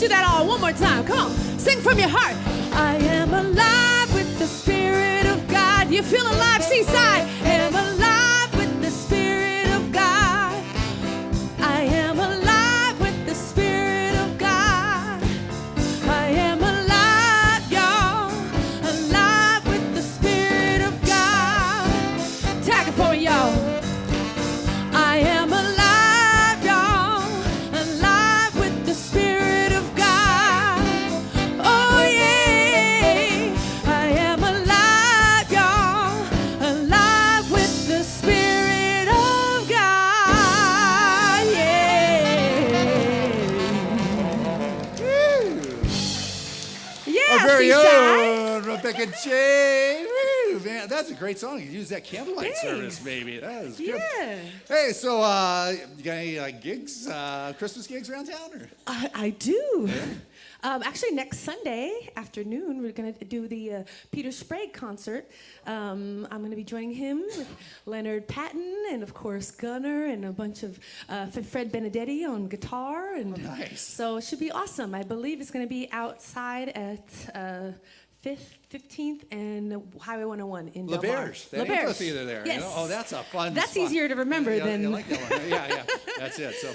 that all one more time. Come on, sing from your heart. I am alive with the Spirit of God. You feel alive, Seaside? I am alive with the Spirit of God. I am alive with the Spirit of God. I am alive, y'all. Alive with the Spirit of God. Tag it for me, y'all. I am alive, y'all. Alive with the Spirit of God. Oh, yeah. I am alive, y'all. Alive with the Spirit of God. Yeah. Yeah, Our very Seaside. own Rebecca J. Woo, man, that's a great song. You can use that candlelight Thanks. service, maybe. That is good. Yeah. Hey, so you got any gigs, Christmas gigs around town? Or? I do. Actually, next Sunday afternoon, we're going to do the Peter Sprague concert. I'm going to be joining him with Leonard Patton and, of course, Gunnar and a bunch of Fred Benedetti on guitar. And Nice. So it should be awesome. I believe it's going to be outside at 15th and Highway 101 in Del Mar. LeBear's. That ain't theater there. Yes. You know? Oh, that's a fun That's spot. easier to remember Yeah, than... I like that one. Yeah. That's it. So,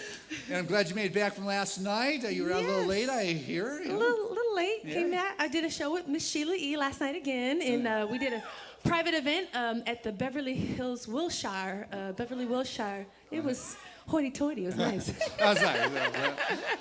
and I'm glad you made it back from last night. You were out a little late, I hear. A little late. Yeah. Came back. I did a show with Miss Sheila E. last night again, and we did a private event at the Beverly Hills, Wilshire. Beverly Wilshire. It was hoity-toity. It was nice. That's nice.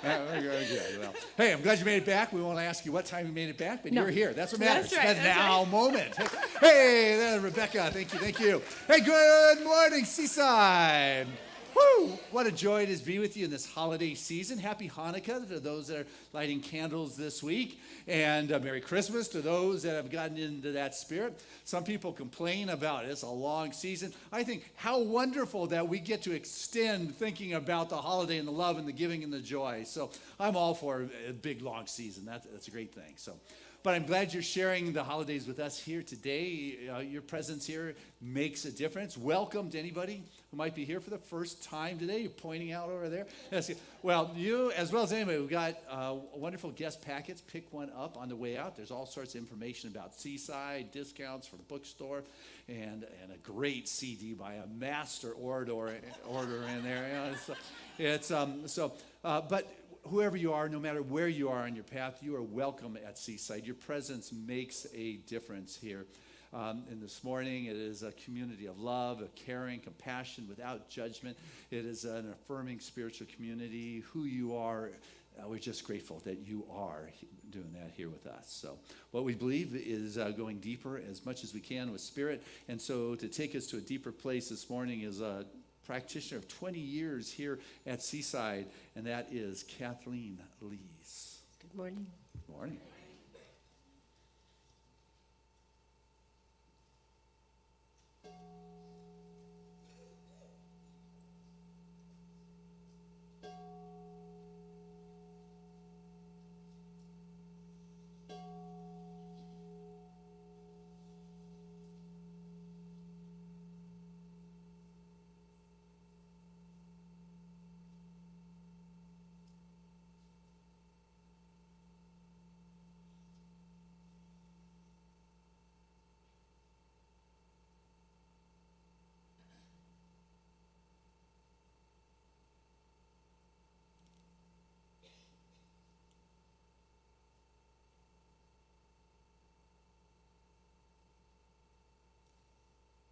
Very good. Well, hey, I'm glad you made it back. We won't ask you what time you made it back, but No. you're here. That's what matters. That's right, That that's now moment. Hey, there, Rebecca. Thank you. Hey, good morning, Seaside. Woo! What a joy it is to be with you in this holiday season. Happy Hanukkah to those that are lighting candles this week. And Merry Christmas to those that have gotten into that spirit. Some people complain about it. It's a long season. I think how wonderful that we get to extend thinking about the holiday and the love and the giving and the joy. So I'm all for a big, long season. That's a great thing. But I'm glad you're sharing the holidays with us here today. Your presence here makes a difference. Welcome to anybody who might be here for the first time today. You're pointing out over there. Well, you, as well as anybody, we've got wonderful guest packets. Pick one up on the way out. There's all sorts of information about Seaside, discounts for bookstore, and a great CD by a master orator in there. But whoever you are, no matter where you are on your path, you are welcome at Seaside. Your presence makes a difference here. And this morning, it is a community of love, of caring, compassion, without judgment. It is an affirming spiritual community. Who you are, we're just grateful that you are doing that here with us. So what we believe is going deeper as much as we can with Spirit. And so to take us to a deeper place this morning is a practitioner of 20 years here at Seaside, and that is Kathleen Lees. Good morning. Good morning.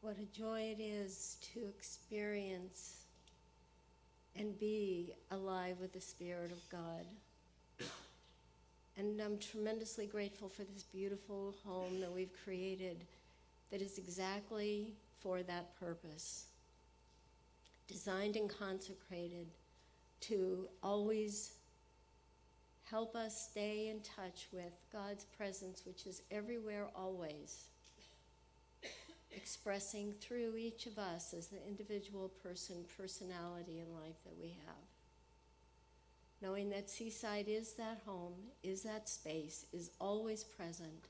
What a joy it is to experience and be alive with the Spirit of God. And I'm tremendously grateful for this beautiful home that we've created that is exactly for that purpose. Designed and consecrated to always help us stay in touch with God's presence, which is everywhere, always, expressing through each of us as the individual personality in life that we have. Knowing that Seaside is that home, is that space, is always present.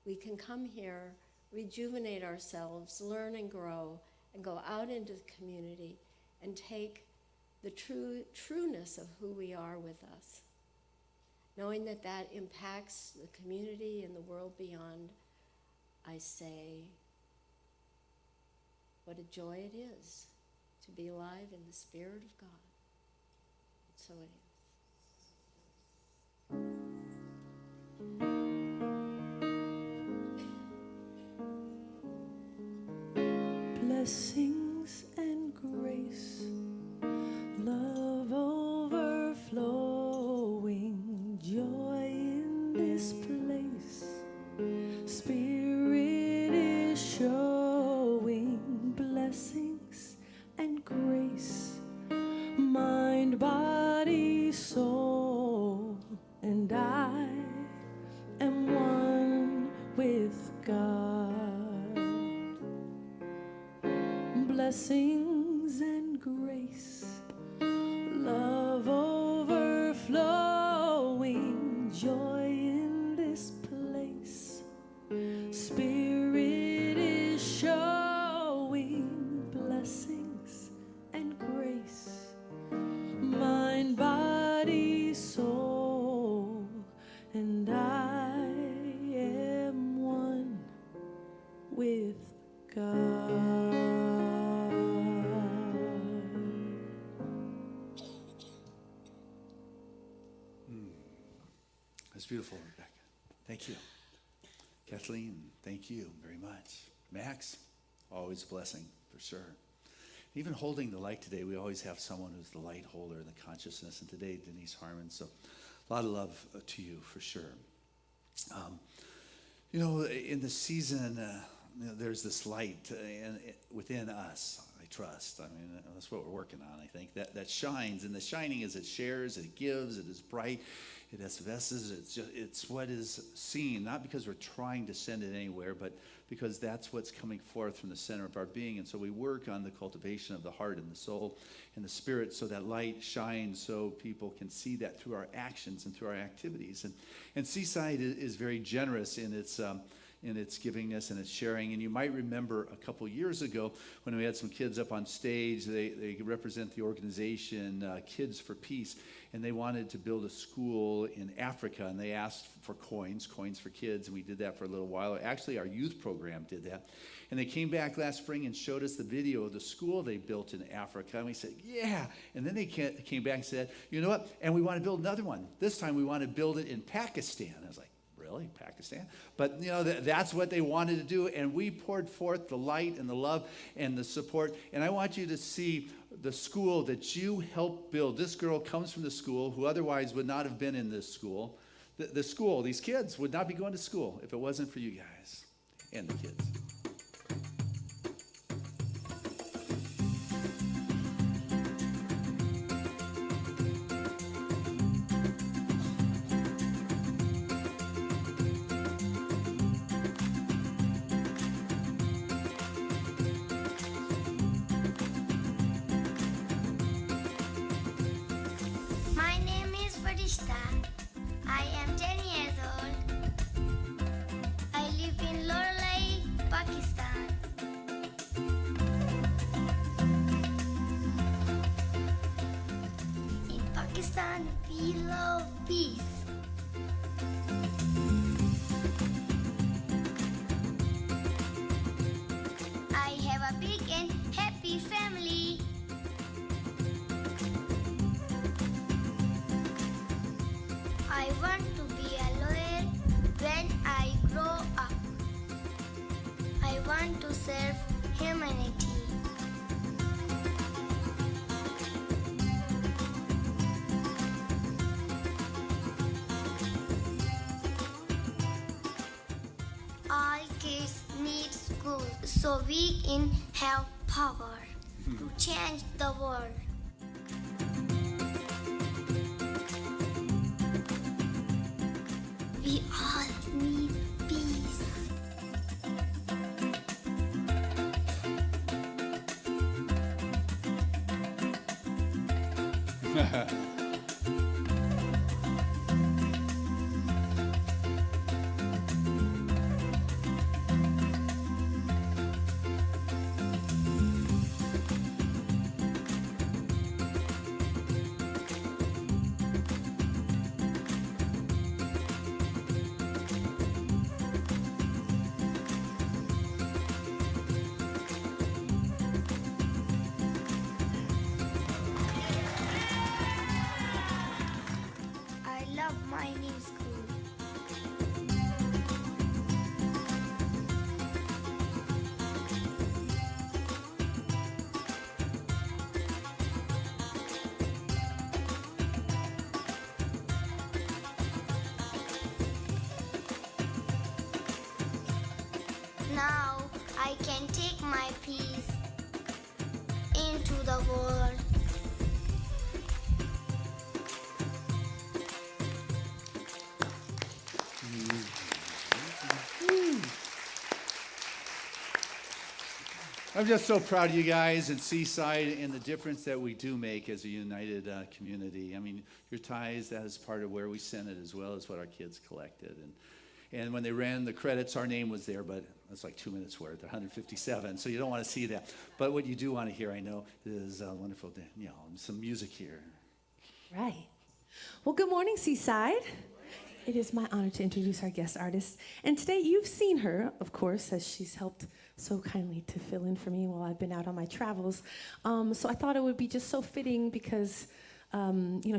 We can come here, rejuvenate ourselves, learn and grow, and go out into the community and take the trueness of who we are with us. knowing that that impacts the community and the world beyond, I say, what a joy it is to be alive in the Spirit of God. And so it is. Blessings and grace, love overflowing, joy in this place. Spirit is showing blessings and grace, mind, body, soul, and I am one with God. Blessings and grace, love overflowing, joy in this place. Spirit is showing blessings and grace, mind, body, soul, and I am one with God. That's beautiful, Rebecca. Thank you. Kathleen, thank you very much. Max, always a blessing, for sure. Even holding the light today, we always have someone who's the light holder in the consciousness, and today, Denise Harmon. So a lot of love to you, for sure. In the season, there's this light within us, I trust. I mean, that's what we're working on, I think, that shines. And the shining is it shares, it gives, it is bright, it effervesces. It's what is seen, not because we're trying to send it anywhere, but because that's what's coming forth from the center of our being. And so we work on the cultivation of the heart and the soul and the spirit so that light shines so people can see that through our actions and through our activities. And Seaside is very generous in its givingness and its sharing. And you might remember a couple years ago when we had some kids up on stage. They represent the organization Kids for Peace, and they wanted to build a school in Africa, and they asked for coins for kids, and we did that for a little while. Actually, our youth program did that. And they came back last spring and showed us the video of the school they built in Africa, and we said, yeah. And then they came back and said, you know what, and we want to build another one. This time we want to build it in Pakistan. I was like, really, Pakistan? But that's what they wanted to do, and we poured forth the light and the love and the support. And I want you to see the school that you helped build. This girl comes from the school who otherwise would not have been in this school. The school, these kids would not be going to school if it wasn't for you guys and the kids. I am 10 years old. I live in Lorelei, Pakistan. In Pakistan, we love peace. I have a big and happy family. I want to be a lawyer when I grow up. I want to serve humanity. All kids need school so we can have power to change the world. We all need peace. I can take my peace into the world. I'm just so proud of you guys and Seaside and the difference that we do make as a united community. I mean, your ties, that is part of where we sent it as well as what our kids collected. And when they ran the credits, our name was there, but that's like 2 minutes worth, 157, so you don't want to see that. But what you do want to hear, I know, is wonderful, some music here. Right. Well, good morning, Seaside. It is my honor to introduce our guest artist. And today you've seen her, of course, as she's helped so kindly to fill in for me while I've been out on my travels. So I thought it would be just so fitting because,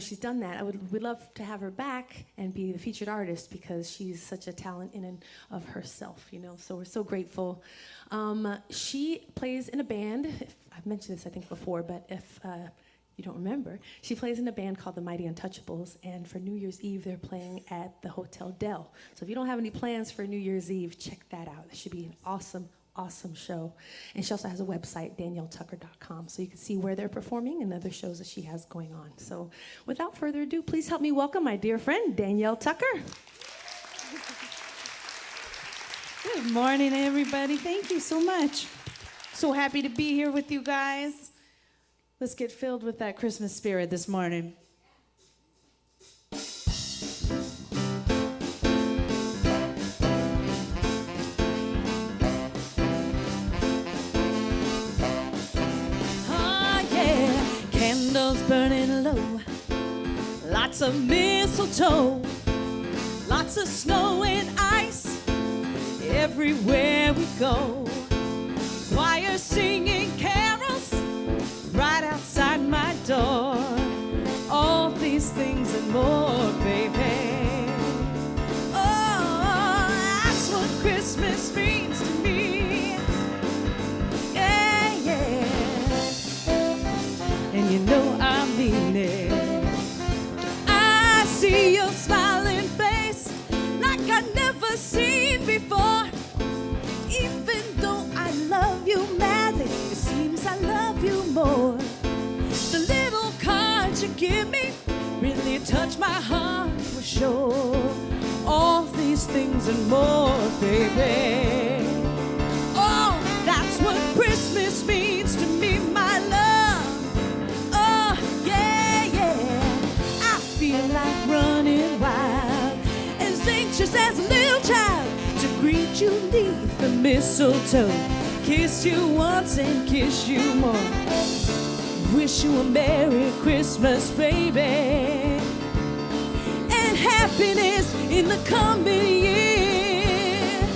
she's done that. We'd love to have her back and be the featured artist because she's such a talent in and of herself, So we're so grateful. She plays in a band. I've mentioned this, I think, before, but if you don't remember, she plays in a band called the Mighty Untouchables, and for New Year's Eve, they're playing at the Hotel Del. So if you don't have any plans for New Year's Eve, check that out. It should be an awesome show. And she also has a website, danielletucker.com, so you can see where they're performing and other shows that she has going on. So without further ado, please help me welcome my dear friend, Danielle Tucker. Good morning, everybody. Thank you so much. So happy to be here with you guys. Let's get filled with that Christmas spirit this morning. Oh yeah, candles burning low, lots of mistletoe, lots of snow and ice everywhere we go. Choir singing carols right outside my door. All these things and more, baby. Oh, that's what Christmas means to me. Yeah, yeah. And you know I mean it. I see your smiling face like I've never seen before. Even though I love you madly, it seems I love you more. The little cards you give me really touch my heart for sure. All these things and more, baby. Oh, that's what Christmas means to me, my love. Oh, yeah, yeah. I feel like running wild, as anxious as a little child to greet you neath the mistletoe. Kiss you once and kiss you more. Wish you a Merry Christmas, baby, and happiness in the coming year.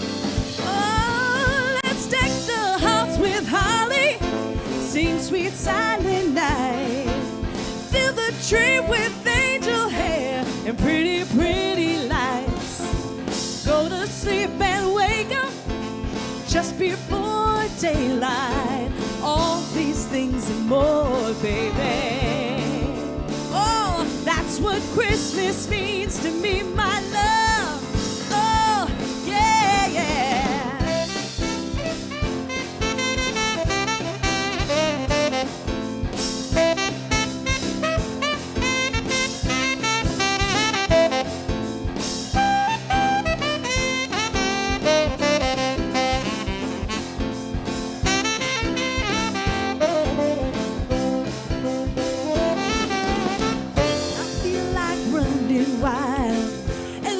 Oh, let's deck the hearts with holly, sing sweet silent night, fill the tree with angel hair and pretty, pretty lights. Go to sleep and wake up just before daylight. All these things and more, baby. Oh, that's what Christmas means to me, my love. Oh, yeah, yeah.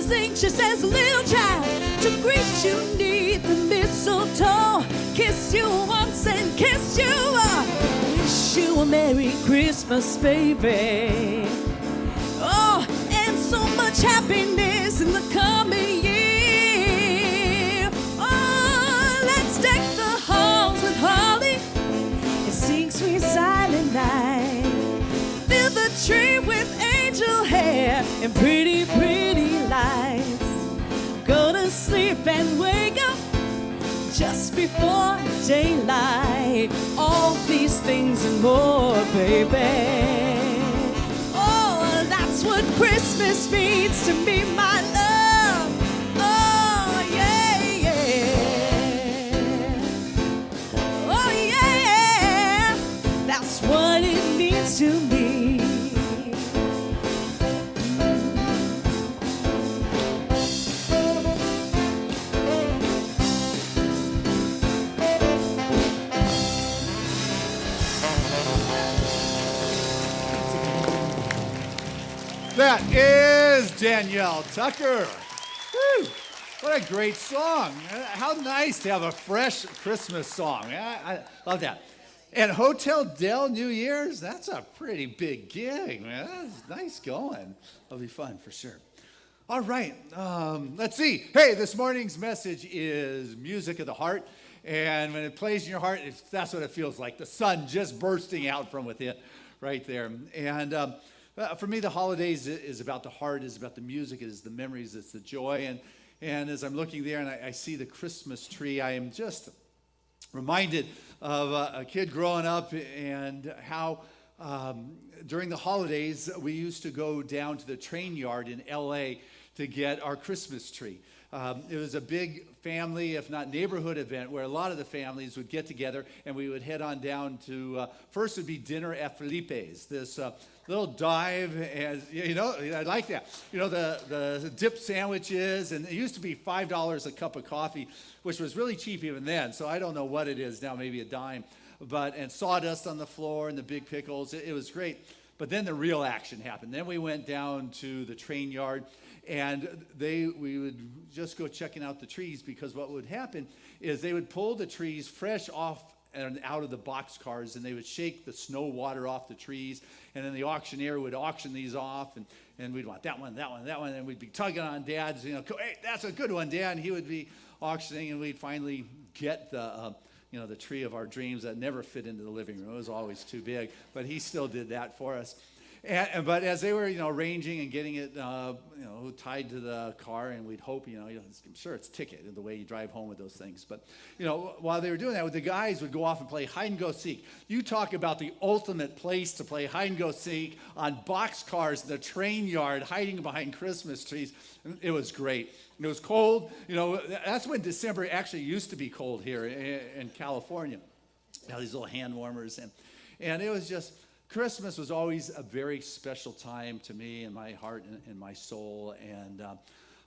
Anxious as a little child to greet you neath the mistletoe. Kiss you once and kiss you wish you a Merry Christmas, baby. Oh, and so much happiness in the coming year. Oh, let's deck the halls with holly and sing sweet silent night. Fill the tree with angel hair and pretty, pretty lights. Go to sleep and wake up just before daylight. All these things and more, baby. Oh, that's what Christmas means to me, my love. Oh, yeah, yeah. That is Danielle Tucker. Woo! What a great song. How nice to have a fresh Christmas song. I love that. And Hotel Del New Year's, that's a pretty big gig, man. That's nice going. It'll be fun for sure. All right, let's see. Hey, this morning's message is music of the heart. And when it plays in your heart, that's what it feels like. The sun just bursting out from within right there. And for me, the holidays is about the heart, is about the music, it is the memories, it's the joy. And as I'm looking there and I see the Christmas tree, I am just reminded of a kid growing up and how during the holidays we used to go down to the train yard in LA to get our Christmas tree. It was a big family, if not neighborhood event, where a lot of the families would get together and we would head on down to, first would be dinner at Felipe's, this little dive, as you know, I like that. You know, the dip sandwiches, and it used to be $5 a cup of coffee, which was really cheap even then, so I don't know what it is now, maybe a dime. And sawdust on the floor and the big pickles, it was great. But then the real action happened. Then we went down to the train yard, and we would just go checking out the trees, because what would happen is they would pull the trees fresh off and out of the box cars, and they would shake the snow water off the trees, and then the auctioneer would auction these off, and we'd want that one, and we'd be tugging on Dad's, hey, that's a good one, Dad, and he would be auctioning, and we'd finally get the tree of our dreams that never fit into the living room. It was always too big, but he still did that for us. But as they were, arranging and getting it, tied to the car, and we'd hope, I'm sure it's ticket, the way you drive home with those things. But, while they were doing that, the guys would go off and play hide and go seek. You talk about the ultimate place to play hide and go seek on box cars in the train yard, hiding behind Christmas trees. It was great. It was cold. That's when December actually used to be cold here in California. These little hand warmers, and it was just. Christmas was always a very special time to me and my heart and my soul. And,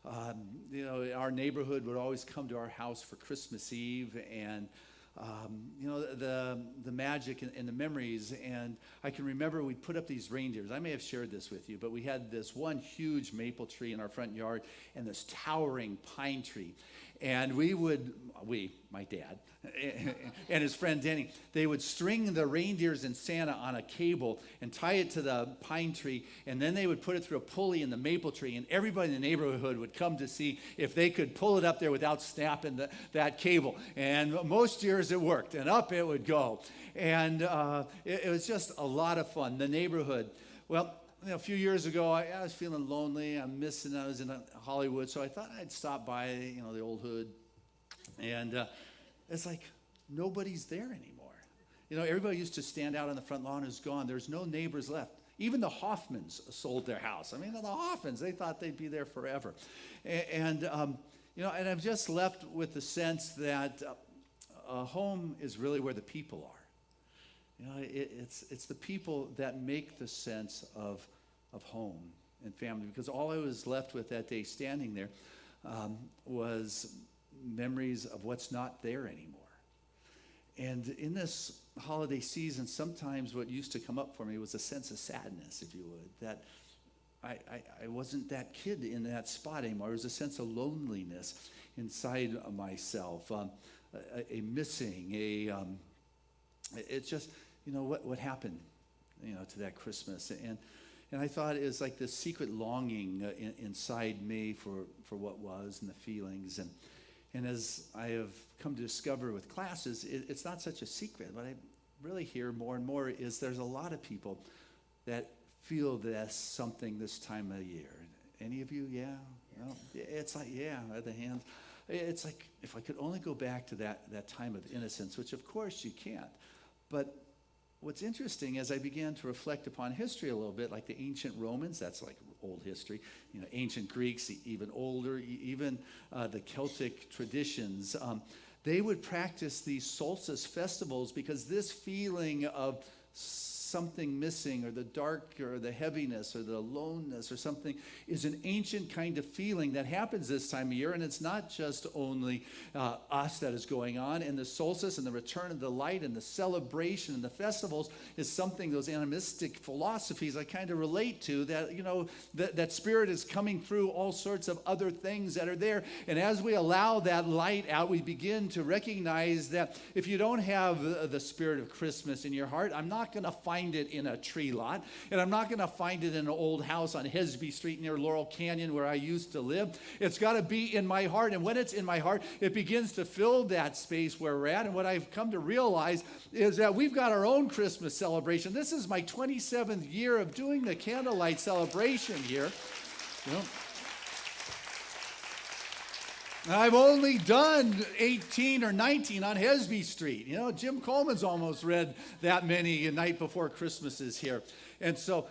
our neighborhood would always come to our house for Christmas Eve. And, the magic and the memories. And I can remember we'd put up these reindeers. I may have shared this with you, but we had this one huge maple tree in our front yard and this towering pine tree. And my dad and his friend Denny, they would string the reindeers and Santa on a cable and tie it to the pine tree, and then they would put it through a pulley in the maple tree, and everybody in the neighborhood would come to see if they could pull it up there without snapping that cable. And most years it worked, and up it would go. And it was just a lot of fun. The neighborhood, well, a few years ago, I was feeling lonely. I was in Hollywood, so I thought I'd stop by, the old hood. And it's like nobody's there anymore. Everybody used to stand out on the front lawn is gone. There's no neighbors left. Even the Hoffmans sold their house. The Hoffmans, they thought they'd be there forever. And I'm just left with the sense that a home is really where the people are. It's the people that make the sense of home and family, because all I was left with that day standing there was memories of what's not there anymore. And in this holiday season, sometimes what used to come up for me was a sense of sadness, if you would, that I wasn't that kid in that spot anymore. There was a sense of loneliness inside of myself, a missing, it's just, what happened, to that Christmas. And I thought it was like this secret longing inside me for what was and the feelings. And as I have come to discover with classes, it's not such a secret. What I really hear more and more is there's a lot of people that feel something this time of year. Any of you? Yeah? No? It's like, yeah, the hands. It's like, if I could only go back to that time of innocence, which of course you can't. But what's interesting, as I began to reflect upon history a little bit, like the ancient Romans, that's like old history, ancient Greeks, even older, even the Celtic traditions, they would practice these solstice festivals because this feeling of something missing, or the dark, or the heaviness, or the aloneness, or something, is an ancient kind of feeling that happens this time of year. And it's not just only us that is going on. And the solstice and the return of the light and the celebration and the festivals is something, those animistic philosophies I kind of relate to, that, that spirit is coming through all sorts of other things that are there. And as we allow that light out, we begin to recognize that if you don't have the spirit of Christmas in your heart, I'm not going to find it in a tree lot, and I'm not going to find it in an old house on Hesby Street near Laurel Canyon where I used to live. It's got to be in my heart, and when it's in my heart, it begins to fill that space where we're at. And what I've come to realize is that we've got our own Christmas celebration. This is my 27th year of doing the candlelight celebration here. I've only done 18 or 19 on Hesby Street. Jim Coleman's almost read that many a night before Christmas is here. And so,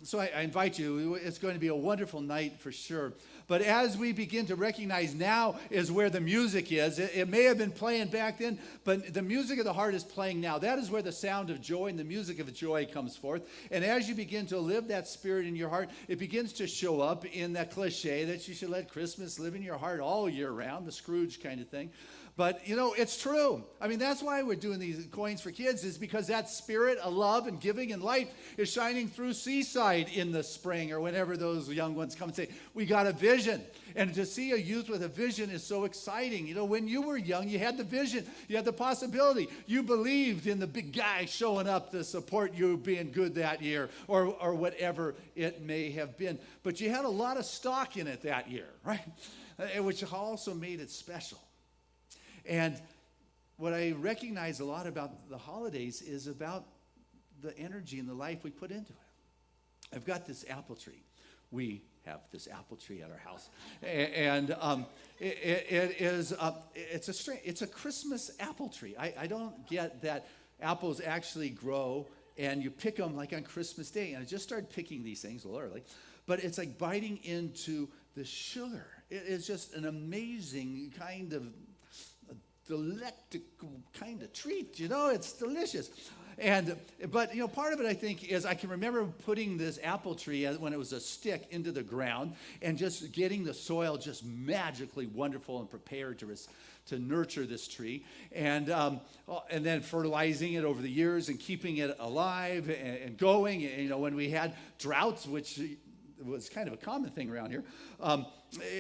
so I invite you. It's going to be a wonderful night for sure. But as we begin to recognize now is where the music is. It may have been playing back then, but the music of the heart is playing now. That is where the sound of joy and the music of joy comes forth. And as you begin to live that spirit in your heart, it begins to show up in that cliche that you should let Christmas live in your heart all year round, the Scrooge kind of thing. But, it's true. I mean, that's why we're doing these coins for kids, is because that spirit of love and giving and light is shining through Seaside in the spring, or whenever those young ones come and say, we got a vision. And to see a youth with a vision is so exciting. When you were young, you had the vision. You had the possibility. You believed in the big guy showing up to support you being good that year, or whatever it may have been. But you had a lot of stock in it that year, right? Which also made it special. And what I recognize a lot about the holidays is about the energy and the life we put into it. I've got this apple tree. We have this apple tree at our house, and it's a Christmas apple tree. I don't get that apples actually grow and you pick them like on Christmas Day. And I just started picking these things a little early, but it's like biting into the sugar. It is just an amazing kind of delectable kind of treat, it's delicious. But part of it, I think, is I can remember putting this apple tree when it was a stick into the ground and just getting the soil just magically wonderful and prepared to nurture this tree, and then fertilizing it over the years and keeping it alive and going. When we had droughts, which was kind of a common thing around here,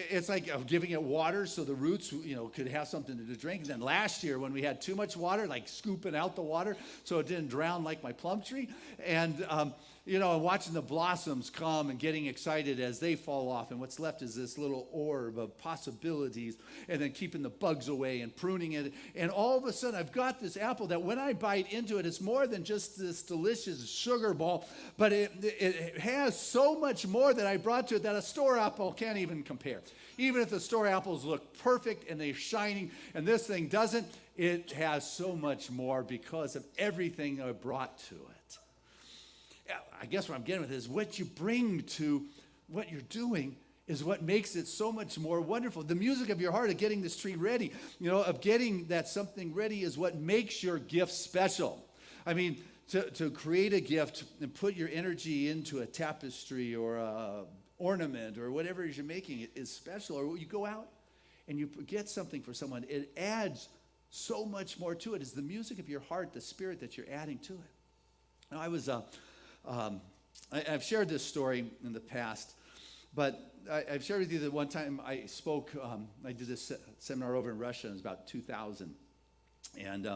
it's like giving it water so the roots, could have something to drink. And then last year when we had too much water, like scooping out the water so it didn't drown like my plum tree. And, watching the blossoms come and getting excited as they fall off. And what's left is this little orb of possibilities, and then keeping the bugs away and pruning it. And all of a sudden I've got this apple that when I bite into it, it's more than just this delicious sugar ball, but it has so much more that I brought to it that a store apple can't even compare. Even if the store apples look perfect and they're shining, and this thing doesn't, it has so much more because of everything I brought to it. I guess what I'm getting with is what you bring to what you're doing is what makes it so much more wonderful. The music of your heart of getting this tree ready, of getting that something ready is what makes your gift special. I mean, to create a gift and put your energy into a tapestry or a ornament or whatever it is you're making, it is special. Or you go out and you get something for someone, it adds so much more to it. It's the music of your heart, the spirit that you're adding to it. Now, I've shared this story in the past, but I've shared with you that one time I spoke, I did this seminar over in Russia, it was about 2000. And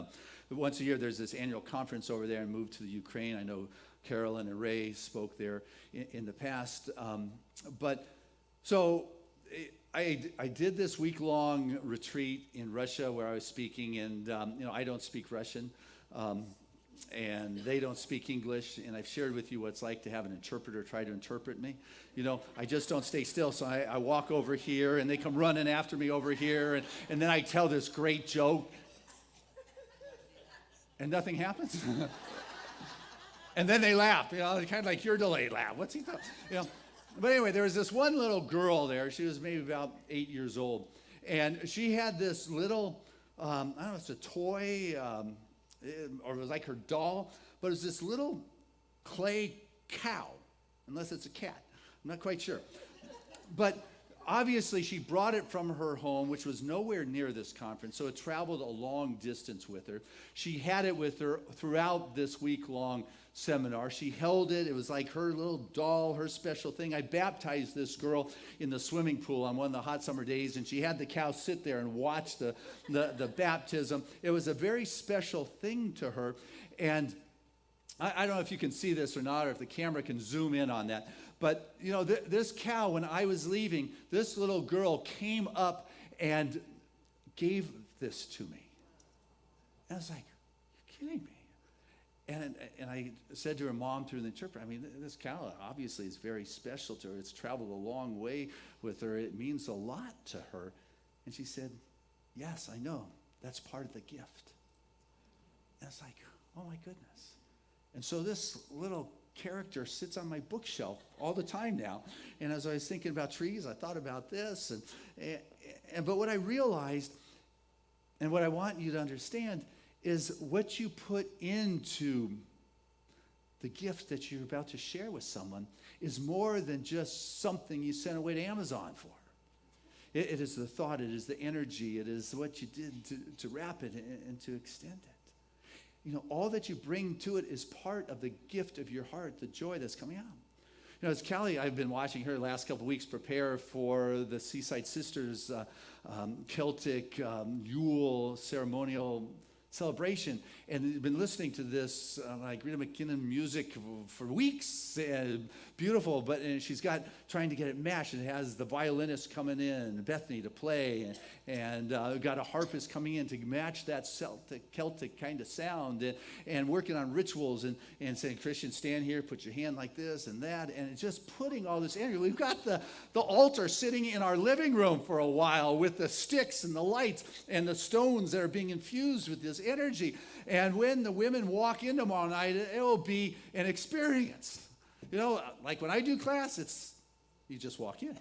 once a year there's this annual conference over there, and moved to the Ukraine. I know Carolyn and Ray spoke there in the past. But so I did this week-long retreat in Russia where I was speaking, and I don't speak Russian. And they don't speak English, and I've shared with you what it's like to have an interpreter try to interpret me. I just don't stay still, so I walk over here, and they come running after me over here, and then I tell this great joke, and nothing happens. And then they laugh, kind of like your delayed laugh. What's he talking? But anyway, there was this one little girl there. She was maybe about 8 years old, and she had this little, I don't know, it's a toy, or it was like her doll, but it was this little clay cow, unless it's a cat. I'm not quite sure. But obviously, she brought it from her home, which was nowhere near this conference, so it traveled a long distance with her. She had it with her throughout this week-long seminar. She held it. It was like her little doll, her special thing. I baptized this girl in the swimming pool on one of the hot summer days, and she had the cow sit there and watch the baptism. It was a very special thing to her, and I don't know if you can see this or not, or if the camera can zoom in on that. But, you know, this cow, when I was leaving, this little girl came up and gave this to me. And I was like, you're kidding me. And I said to her mom through the interpreter, I mean, this cow obviously is very special to her. It's traveled a long way with her. It means a lot to her. And she said, yes, I know. That's part of the gift. And it's like, oh my goodness. And so this little character sits on my bookshelf all the time now. And as I was thinking about trees, I thought about this. But what I realized, and what I want you to understand, is what you put into the gift that you're about to share with someone is more than just something you sent away to Amazon for. It is the thought, it is the energy, it is what you did to wrap it and to extend it. You know, all that you bring to it is part of the gift of your heart, the joy that's coming out. You know, as Callie, I've been watching her the last couple of weeks prepare for the Seaside Sisters Celtic Yule ceremonial celebration, and been listening to this like Rita McKinnon music for weeks. Beautiful, but she's trying to get it matched. It has the violinist coming in, Bethany, to play, and got a harpist coming in to match that Celtic kind of sound, and working on rituals and saying, Christian, stand here, put your hand like this and that, and it's just putting all this energy. We've got the altar sitting in our living room for a while with the sticks and the lights and the stones that are being infused with this energy. And when the women walk in tomorrow night, it will be an experience. You know, like when I do class, you just walk in.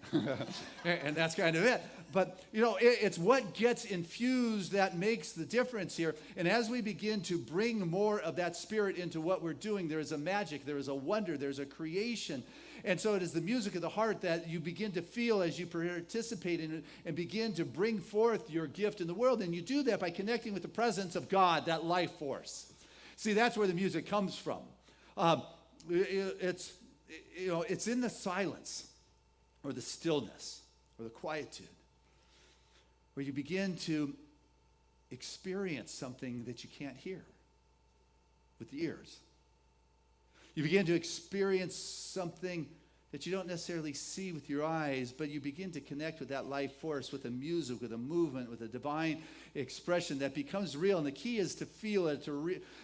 And that's kind of it. But, you know, it's what gets infused that makes the difference here. And as we begin to bring more of that spirit into what we're doing, there is a magic, there is a wonder, there's a creation. And so it is the music of the heart that you begin to feel as you participate in it and begin to bring forth your gift in the world. And you do that by connecting with the presence of God, that life force. See, that's where the music comes from. It's in the silence or the stillness or the quietude where you begin to experience something that you can't hear with the ears. You begin to experience something that you don't necessarily see with your eyes, but you begin to connect with that life force, with the music, with a movement, with a divine expression that becomes real. And the key is to feel it,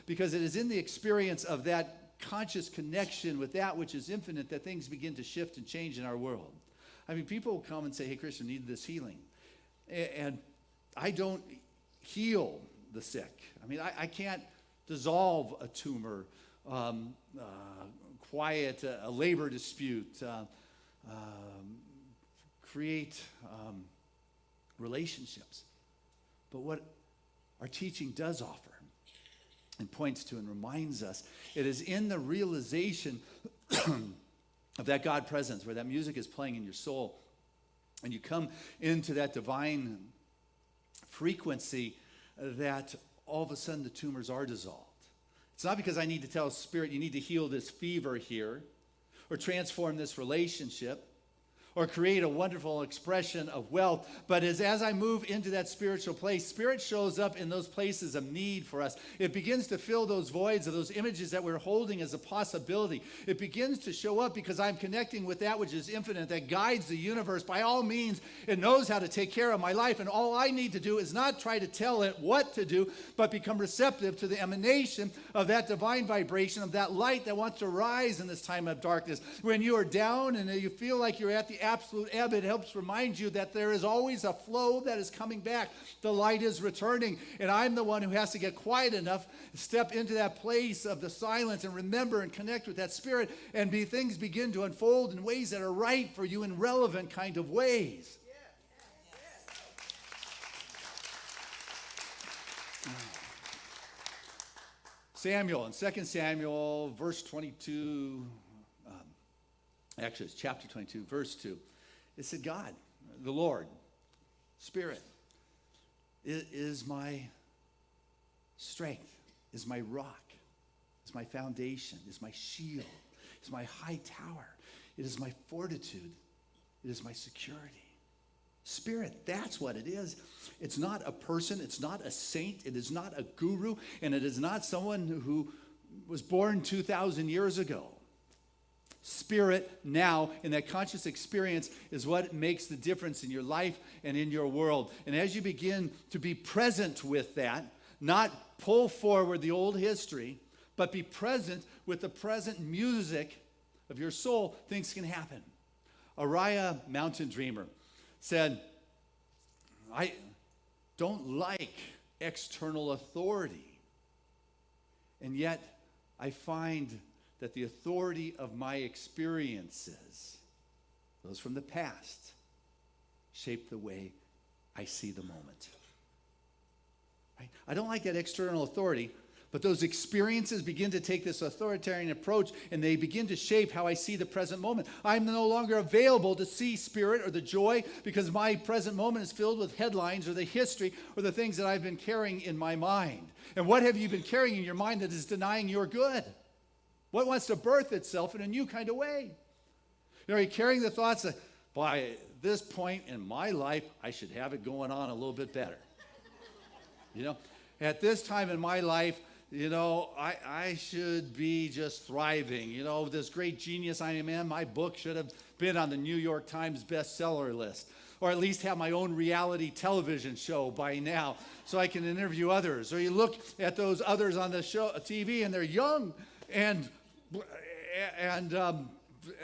because it is in the experience of that conscious connection with that which is infinite that things begin to shift and change in our world. I mean, people will come and say, hey, Christian, I need this healing. And I don't heal the sick. I mean, I can't dissolve a tumor, quiet a labor dispute, create relationships. But what our teaching does offer and points to and reminds us, it is in the realization of that God presence where that music is playing in your soul and you come into that divine frequency that all of a sudden the tumors are dissolved. It's not because I need to tell Spirit, you need to heal this fever here, or transform this relationship, or create a wonderful expression of wealth. But as I move into that spiritual place, Spirit shows up in those places of need for us. It begins to fill those voids of those images that we're holding as a possibility. It begins to show up because I'm connecting with that which is infinite, that guides the universe. By all means, it knows how to take care of my life. And all I need to do is not try to tell it what to do, but become receptive to the emanation of that divine vibration, of that light that wants to rise in this time of darkness. When you are down and you feel like you're at the absolute ebb, it helps remind you that there is always a flow that is coming back. The light is returning, and I'm the one who has to get quiet enough, step into that place of the silence and remember and connect with that Spirit, and things begin to unfold in ways that are right for you in relevant kind of ways. Samuel, in 2 Samuel, verse 22, actually it's chapter 22, verse 2. It said, God, the Lord, Spirit, is my strength, is my rock, is my foundation, is my shield, is my high tower. It is my fortitude. It is my security. Spirit, that's what it is. It's not a person. It's not a saint. It is not a guru. And it is not someone who was born 2,000 years ago. Spirit now, in that conscious experience, is what makes the difference in your life and in your world. And as you begin to be present with that, not pull forward the old history, but be present with the present music of your soul, things can happen. Araya, mountain dreamer, said, I don't like external authority. And yet, I find that the authority of my experiences, those from the past, shape the way I see the moment. Right? I don't like that external authority, but those experiences begin to take this authoritarian approach, and they begin to shape how I see the present moment. I'm no longer available to see spirit or the joy because my present moment is filled with headlines or the history or the things that I've been carrying in my mind. And what have you been carrying in your mind that is denying your good? What wants to birth itself in a new kind of way? You know, you're carrying the thoughts that, by this point in my life, I should have it going on a little bit better. You know, at this time in my life, you know, I should be just thriving. You know, this great genius I am in, my book should have been on the New York Times bestseller list, or at least have my own reality television show by now so I can interview others. Or you look at those others on the show, TV, and they're young and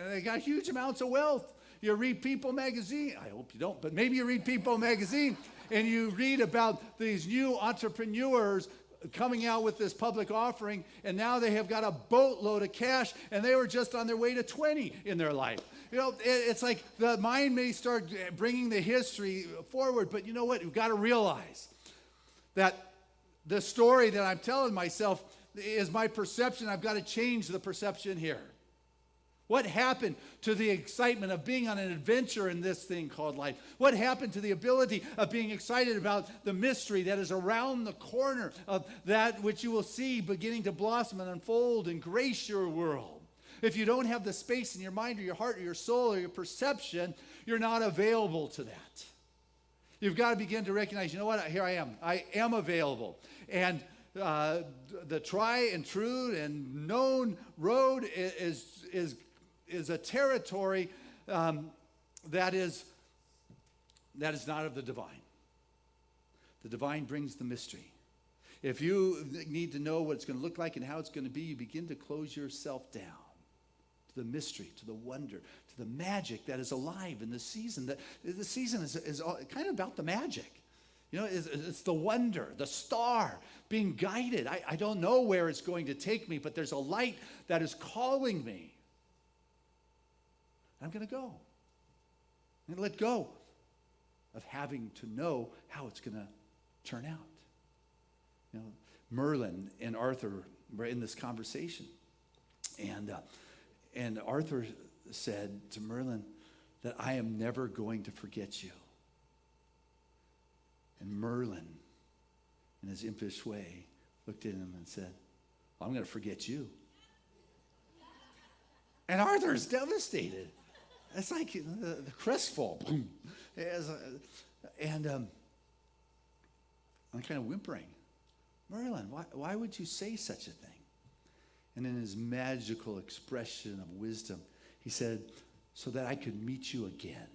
they got huge amounts of wealth. You read People magazine. I hope you don't, but maybe you read People magazine and you read about these new entrepreneurs coming out with this public offering, and now they have got a boatload of cash, and they were just on their way to 20 in their life. You know, it's like the mind may start bringing the history forward, but you know what? You've got to realize that the story that I'm telling myself is my perception. I've got to change the perception here. What happened to the excitement of being on an adventure in this thing called life? What happened to the ability of being excited about the mystery that is around the corner of that which you will see beginning to blossom and unfold and grace your world? If you don't have the space in your mind or your heart or your soul or your perception, you're not available to that. You've got to begin to recognize, you know what, here I am. I am available. And the try and true and known road is a territory that is not of the divine. The divine brings the mystery. If you need to know what it's going to look like and how it's going to be, you begin to close yourself down to the mystery, to the wonder, to the magic that is alive in the season. The season is kind of about the magic. You know, it's the wonder, the star being guided. I don't know where it's going to take me, but there's a light that is calling me. I'm going to go. I'm going to let go of having to know how it's going to turn out. You know, Merlin and Arthur were in this conversation. And Arthur said to Merlin that I am never going to forget you. And Merlin, in his impish way, looked at him and said, well, I'm going to forget you. And Arthur is devastated. It's like the crestfall. And I'm kind of whimpering. Merlin, why would you say such a thing? And in his magical expression of wisdom, he said, so that I could meet you again.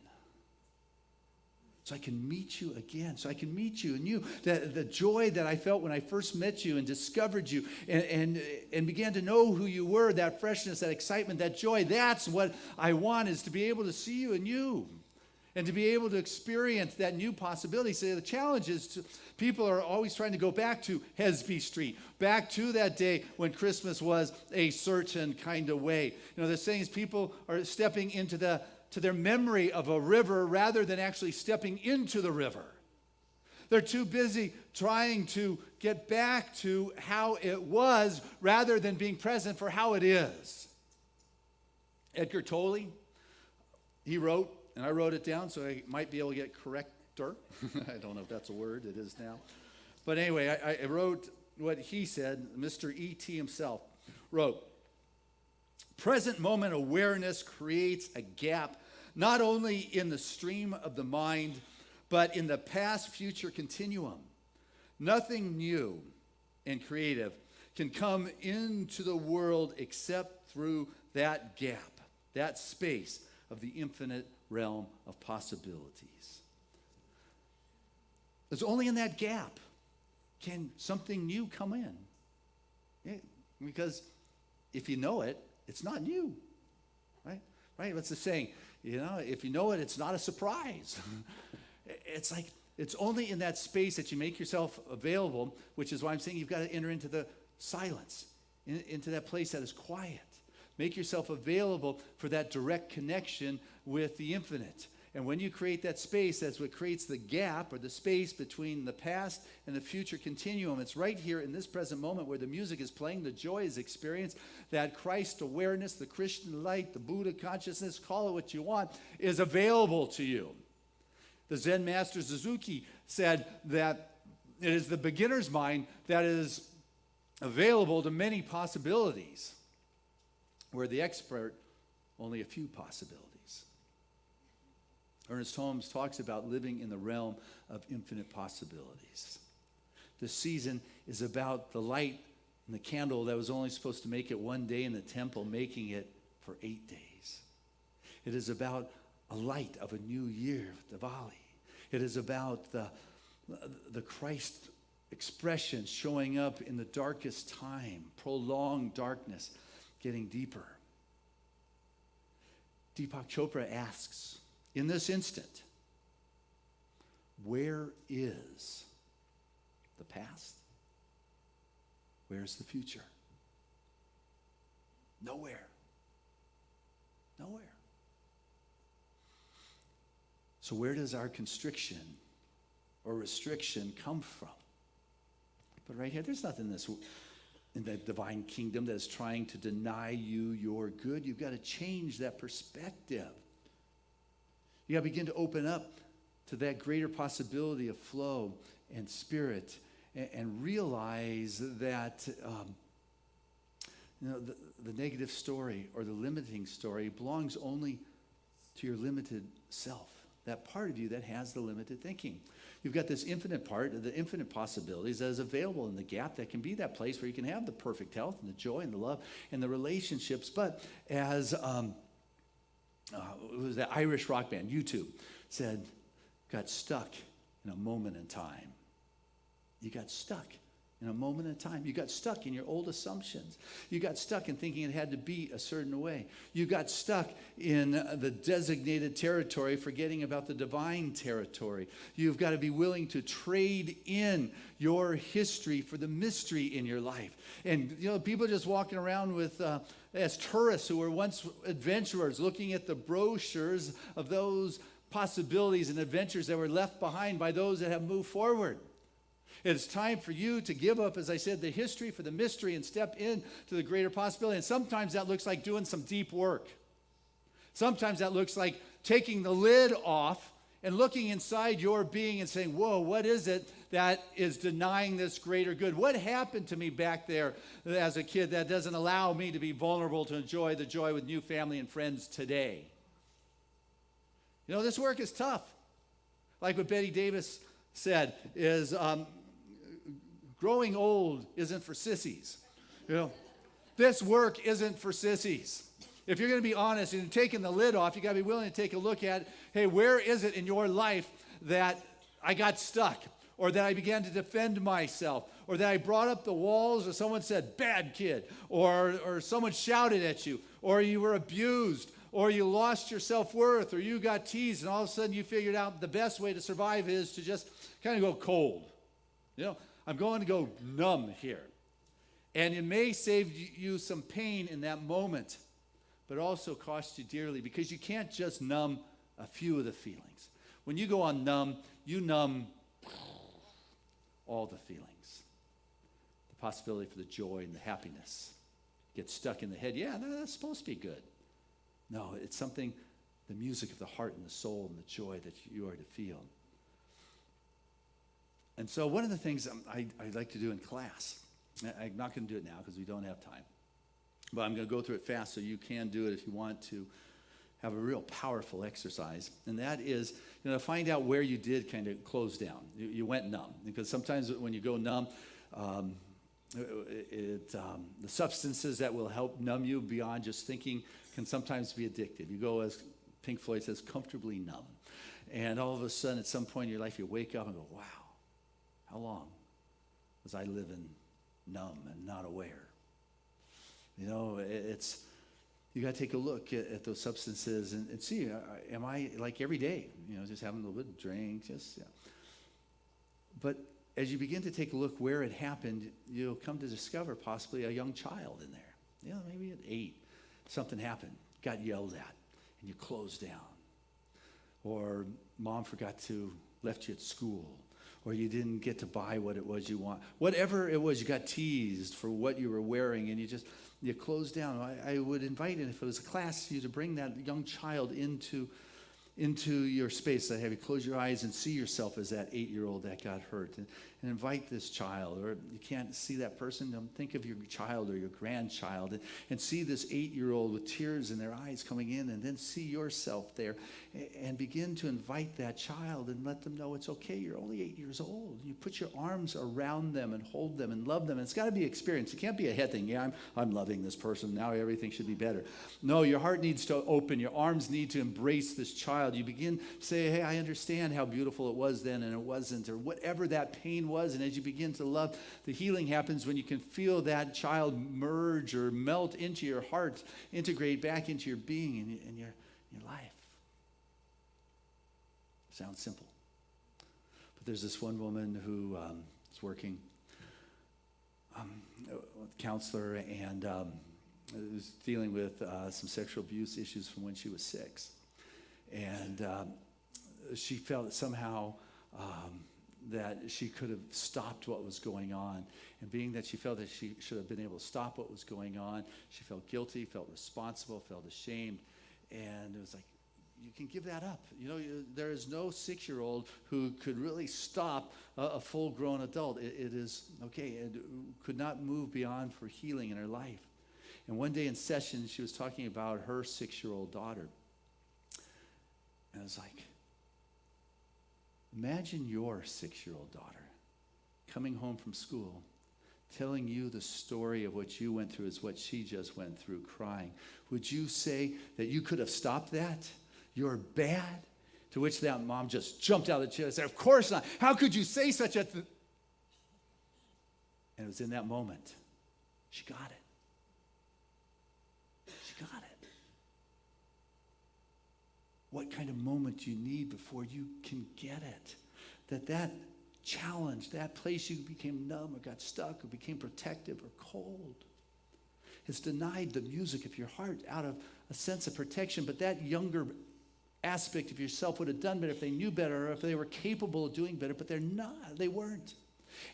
So I can meet you again. So I can meet you. And you, the joy that I felt when I first met you and discovered you and began to know who you were, that freshness, that excitement, that joy, that's what I want, is to be able to see you and you. And to be able to experience that new possibility. So the challenge is people are always trying to go back to Hesby Street, back to that day when Christmas was a certain kind of way. You know, the saying is people are stepping into their memory of a river rather than actually stepping into the river. They're too busy trying to get back to how it was rather than being present for how it is. Edgar Tolle, he wrote, and I wrote it down so I might be able to get corrector. I don't know if that's a word. It is now. But anyway, I wrote what he said. Mr. E.T. himself wrote, present moment awareness creates a gap not only in the stream of the mind, but in the past-future continuum. Nothing new and creative can come into the world except through that gap, that space of the infinite realm of possibilities. It's only in that gap can something new come in. Yeah, because if you know it, it's not new, right? Right? What's the saying? If you know it, it's not a surprise. It's like, it's only in that space that you make yourself available, which is why I'm saying you've got to enter into the silence, into that place that is quiet. Make yourself available for that direct connection with the infinite. And when you create that space, that's what creates the gap or the space between the past and the future continuum. It's right here in this present moment where the music is playing, the joy is experienced, that Christ awareness, the Christian light, the Buddha consciousness, call it what you want, is available to you. The Zen master Suzuki said that it is the beginner's mind that is available to many possibilities, where the expert, only a few possibilities. Ernest Holmes talks about living in the realm of infinite possibilities. This season is about the light and the candle that was only supposed to make it one day in the temple, making it for 8 days. It is about a light of a new year, Diwali. It is about the Christ expression showing up in the darkest time, prolonged darkness, getting deeper. Deepak Chopra asks, in this instant, where is the past? Where's the future? Nowhere. Nowhere. So where does our constriction or restriction come from? But right here, there's nothing in the divine kingdom that is trying to deny you your good. You've got to change that perspective. You got to begin to open up to that greater possibility of flow and spirit and realize that the negative story or the limiting story belongs only to your limited self, that part of you that has the limited thinking. You've got this infinite part, the infinite possibilities that is available in the gap that can be that place where you can have the perfect health and the joy and the love and the relationships. But as it was that Irish rock band, U2, said, got stuck in a moment in time. You got stuck in a moment in time. You got stuck in your old assumptions. You got stuck in thinking it had to be a certain way. You got stuck in the designated territory, forgetting about the divine territory. You've got to be willing to trade in your history for the mystery in your life. And, people just walking around with, as tourists who were once adventurers, looking at the brochures of those possibilities and adventures that were left behind by those that have moved forward. It's time for you to give up, as I said, the history for the mystery and step into the greater possibility. And sometimes that looks like doing some deep work. Sometimes that looks like taking the lid off and looking inside your being and saying, whoa, what is it that is denying this greater good? What happened to me back there as a kid that doesn't allow me to be vulnerable to enjoy the joy with new family and friends today? This work is tough. Like what Betty Davis said is, growing old isn't for sissies. This work isn't for sissies. If you're going to be honest and taking the lid off, you got to be willing to take a look at, hey, where is it in your life that I got stuck, or that I began to defend myself, or that I brought up the walls, or someone said, bad kid, or someone shouted at you, or you were abused, or you lost your self-worth, or you got teased, and all of a sudden you figured out the best way to survive is to just kind of go cold. I'm going to go numb here. And it may save you some pain in that moment, but also cost you dearly, because you can't just numb a few of the feelings. When you go on numb, you numb all the feelings. The possibility for the joy and the happiness gets stuck in the head. Yeah, no, that's supposed to be good. No, it's something, the music of the heart and the soul and the joy that you are to feel. And so one of the things I like to do in class, I'm not going to do it now because we don't have time, but I'm going to go through it fast so you can do it if you want to have a real powerful exercise. And that is, find out where you did kind of close down. You went numb. Because sometimes when you go numb, the substances that will help numb you beyond just thinking can sometimes be addictive. You go, as Pink Floyd says, comfortably numb. And all of a sudden, at some point in your life, you wake up and go, wow, how long was I living numb and not aware? You got to take a look at those substances and see, am I like every day, just having a little bit of drink, But as you begin to take a look where it happened, you'll come to discover possibly a young child in there. Maybe at 8, something happened, got yelled at, and you closed down. Or mom left you at school. Or you didn't get to buy what it was you want. Whatever it was, you got teased for what you were wearing, and you closed down. I would invite, if it was a class, you to bring that young child into your space. I have you close your eyes and see yourself as that 8-year-old that got hurt, and invite this child. Or you can't see that person, think of your child or your grandchild, and see this 8-year-old with tears in their eyes coming in, and then see yourself there, and begin to invite that child and let them know it's okay. You're only 8 years old. You put your arms around them and hold them and love them. And it's got to be experience. It can't be a head thing. Yeah, I'm loving this person. Now everything should be better. No, your heart needs to open. Your arms need to embrace this child. You begin to say, hey, I understand how beautiful it was then and it wasn't, or whatever that pain was. And as you begin to love, the healing happens when you can feel that child merge or melt into your heart, integrate back into your being and your life. Sounds simple. But there's this one woman who is working with a counselor and was dealing with some sexual abuse issues from when she was 6. And she felt that somehow that she could have stopped what was going on. And being that she felt that she should have been able to stop what was going on, she felt guilty, felt responsible, felt ashamed. And it was like, you can give that up. There is no 6-year-old who could really stop a full-grown adult. It is, okay, and could not move beyond for healing in her life. And one day in session, she was talking about her 6-year-old daughter. And I was like, imagine your 6-year-old daughter coming home from school, telling you the story of what you went through is what she just went through, crying. Would you say that you could have stopped that? You're bad? To which that mom just jumped out of the chair and said, of course not. How could you say such a thing? And it was in that moment, she got it. She got it. What kind of moment do you need before you can get it? That challenge, that place you became numb or got stuck or became protective or cold, has denied the music of your heart out of a sense of protection. But that younger aspect of yourself would have done better if they knew better or if they were capable of doing better, but they're not. They weren't.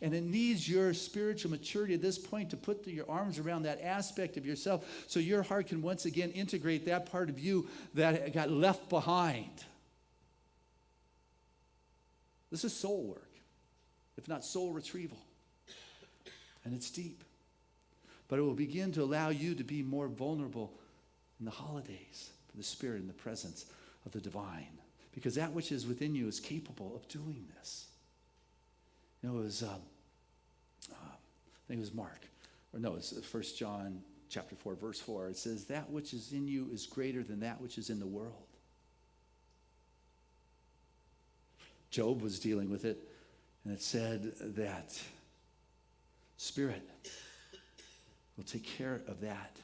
And it needs your spiritual maturity at this point to put your arms around that aspect of yourself so your heart can once again integrate that part of you that got left behind. This is soul work, if not soul retrieval. And it's deep. But it will begin to allow you to be more vulnerable in the holidays for the Spirit and the presence of the divine. Because that which is within you is capable of doing this. It was, I think it was Mark. Or no, it's 1 John chapter 4, verse 4. It says, that which is in you is greater than that which is in the world. Job was dealing with it, and it said that Spirit will take care of that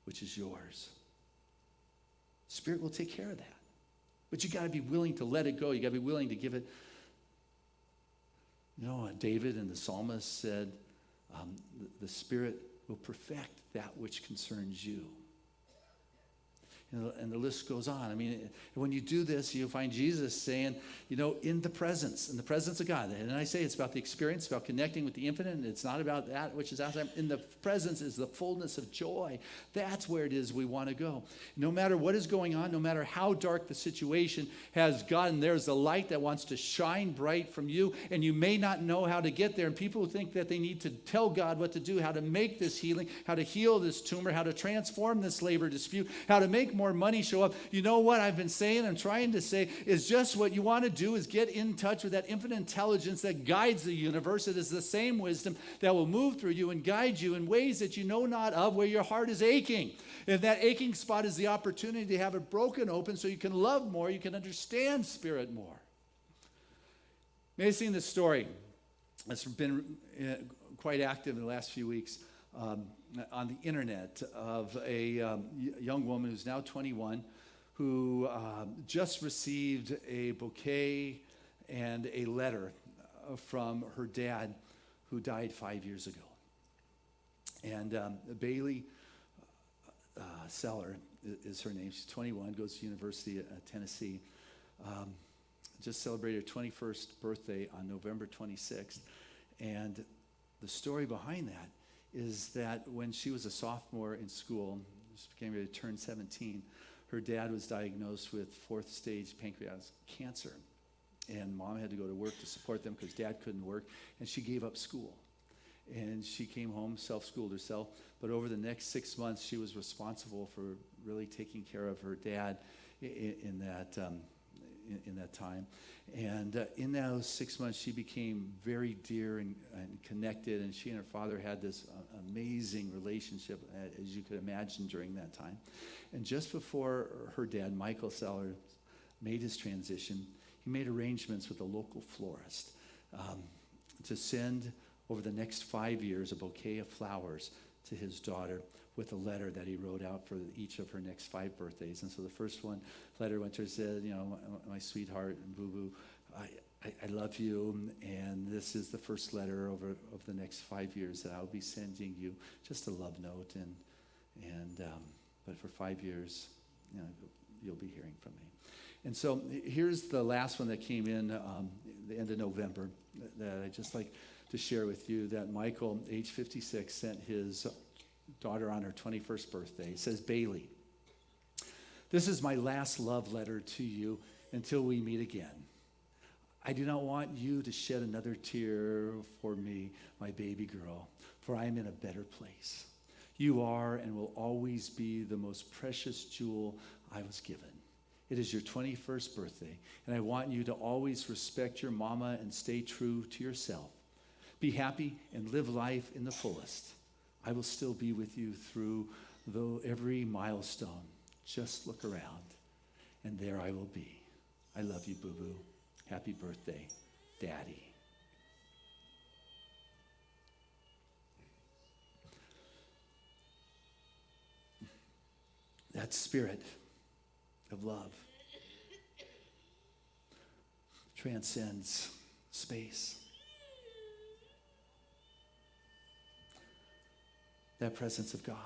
which is yours. Spirit will take care of that. But you got to be willing to let it go. You got to be willing to give it. David and the psalmist said, the Spirit will perfect that which concerns you. And the list goes on. I mean, when you do this, you find Jesus saying, in the presence of God. And I say it's about the experience, about connecting with the infinite, and it's not about that which is outside. In the presence is the fullness of joy. That's where it is we want to go. No matter what is going on, no matter how dark the situation has gotten, there's a light that wants to shine bright from you, and you may not know how to get there. And people think that they need to tell God what to do, how to make this healing, how to heal this tumor, how to transform this labor dispute, how to make more money show up. You know what I've been saying, I'm trying to say, is just what you want to do is get in touch with that infinite intelligence that guides the universe. It is the same wisdom that will move through you and guide you in ways that you know not of, where your heart is aching. And that aching spot is the opportunity to have it broken open so you can love more, you can understand Spirit more. May have seen this story that's been quite active in the last few weeks. On the internet of a young woman who's now 21 who just received a bouquet and a letter from her dad who died 5 years ago. And Bailey Seller is her name. She's 21, goes to University of Tennessee. Just celebrated her 21st birthday on November 26th. And the story behind that is that when she was a sophomore in school, just getting ready to turn 17, her dad was diagnosed with 4th stage pancreatic cancer. And mom had to go to work to support them because dad couldn't work. And she gave up school. And she came home, self-schooled herself. But over the next 6 months, she was responsible for really taking care of her dad in that time. And in those 6 months, she became very dear and connected, and she and her father had this amazing relationship, as you could imagine, during that time. And just before her dad, Michael Seller, made his transition, he made arrangements with a local florist to send, over the next 5 years, a bouquet of flowers to his daughter with a letter that he wrote out for each of her next 5 birthdays. And so the first letter went to her, said, my sweetheart and boo-boo, I love you, and this is the first letter of the next 5 years that I'll be sending you, just a love note, but for 5 years, you'll be hearing from me. And so here's the last one that came in the end of November that I'd just like to share with you, that Michael, age 56, sent his daughter on her 21st birthday. It says, Bailey, this is my last love letter to you until we meet again. I do not want you to shed another tear for me, my baby girl, for I am in a better place. You are and will always be the most precious jewel I was given. It is your 21st birthday, and I want you to always respect your mama and stay true to yourself. Be happy and live life in the fullest. I will still be with you through every milestone. Just look around, and there I will be. I love you, boo-boo. Happy birthday, Daddy. That spirit of love transcends space. That presence of God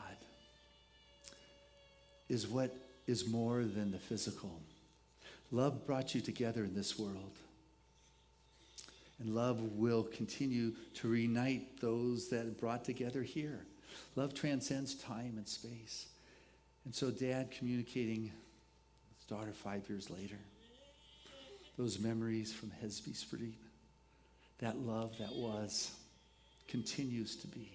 is what is more than the physical. Love brought you together in this world. And love will continue to reunite those that brought together here. Love transcends time and space. And so Dad communicating with his daughter 5 years later, those memories from Hesby Street, that love that was, continues to be.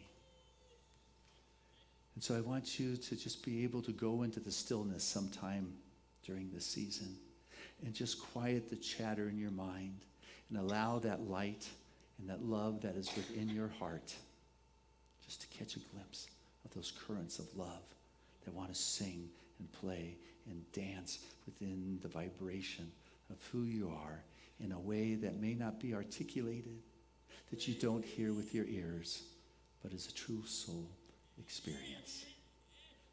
And so I want you to just be able to go into the stillness sometime during this season and just quiet the chatter in your mind and allow that light and that love that is within your heart just to catch a glimpse of those currents of love that want to sing and play and dance within the vibration of who you are in a way that may not be articulated, that you don't hear with your ears, but is a true soul experience.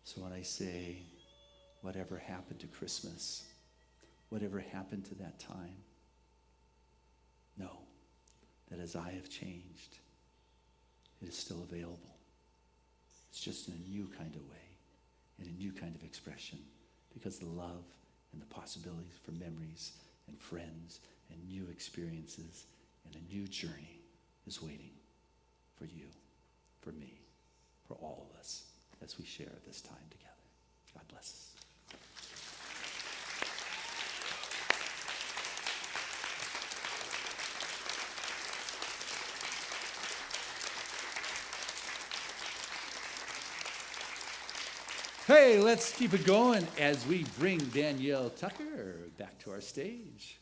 So when I say, whatever happened to Christmas, whatever happened to that time, know that as I have changed, it is still available. It's just in a new kind of way, in a new kind of expression, because the love and the possibilities for memories and friends and new experiences and a new journey is waiting for you, for me, for all of us as we share this time together. God bless us. Hey, let's keep it going as we bring Danielle Tucker back to our stage.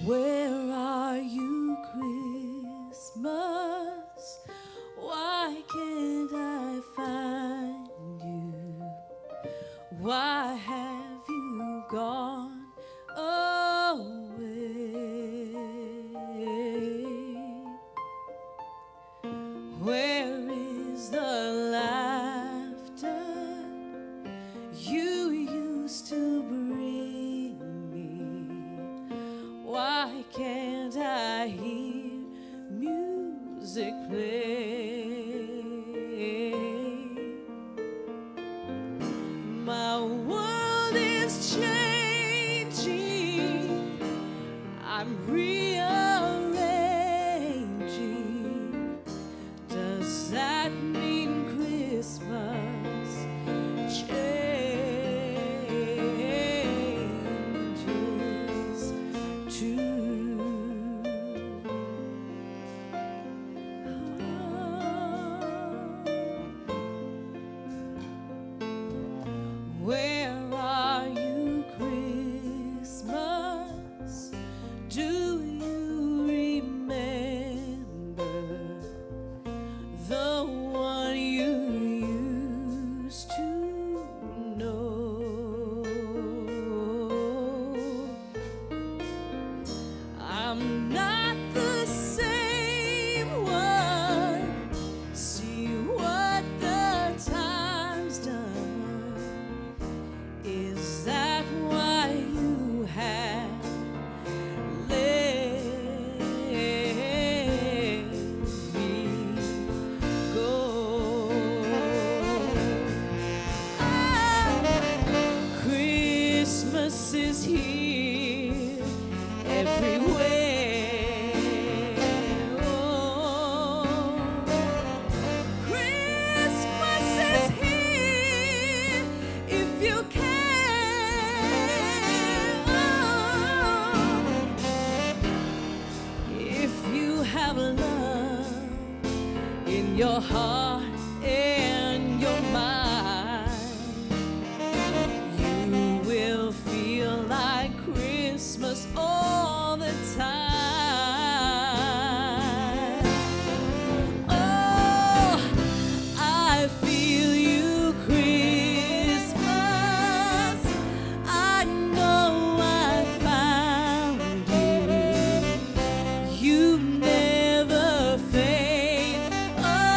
Where are you, Christmas? Why can't I find you? Why have you gone away? Where is the laughter you used to bring me? Why can't I hear music play? My world is changing. I'm rearranging. Does that mean Christmas changes too? Where are you, Christmas? Do you remember the one you used to know? I'm not the same one. See what the time's done. Is that why you have let me go? Christmas is here everywhere. Oh, Christmas is here if you can. Oh, if you have love in your heart and your mind, you will feel like Christmas all the time. Oh, I feel you, Christmas. I know I found you. You never fade away.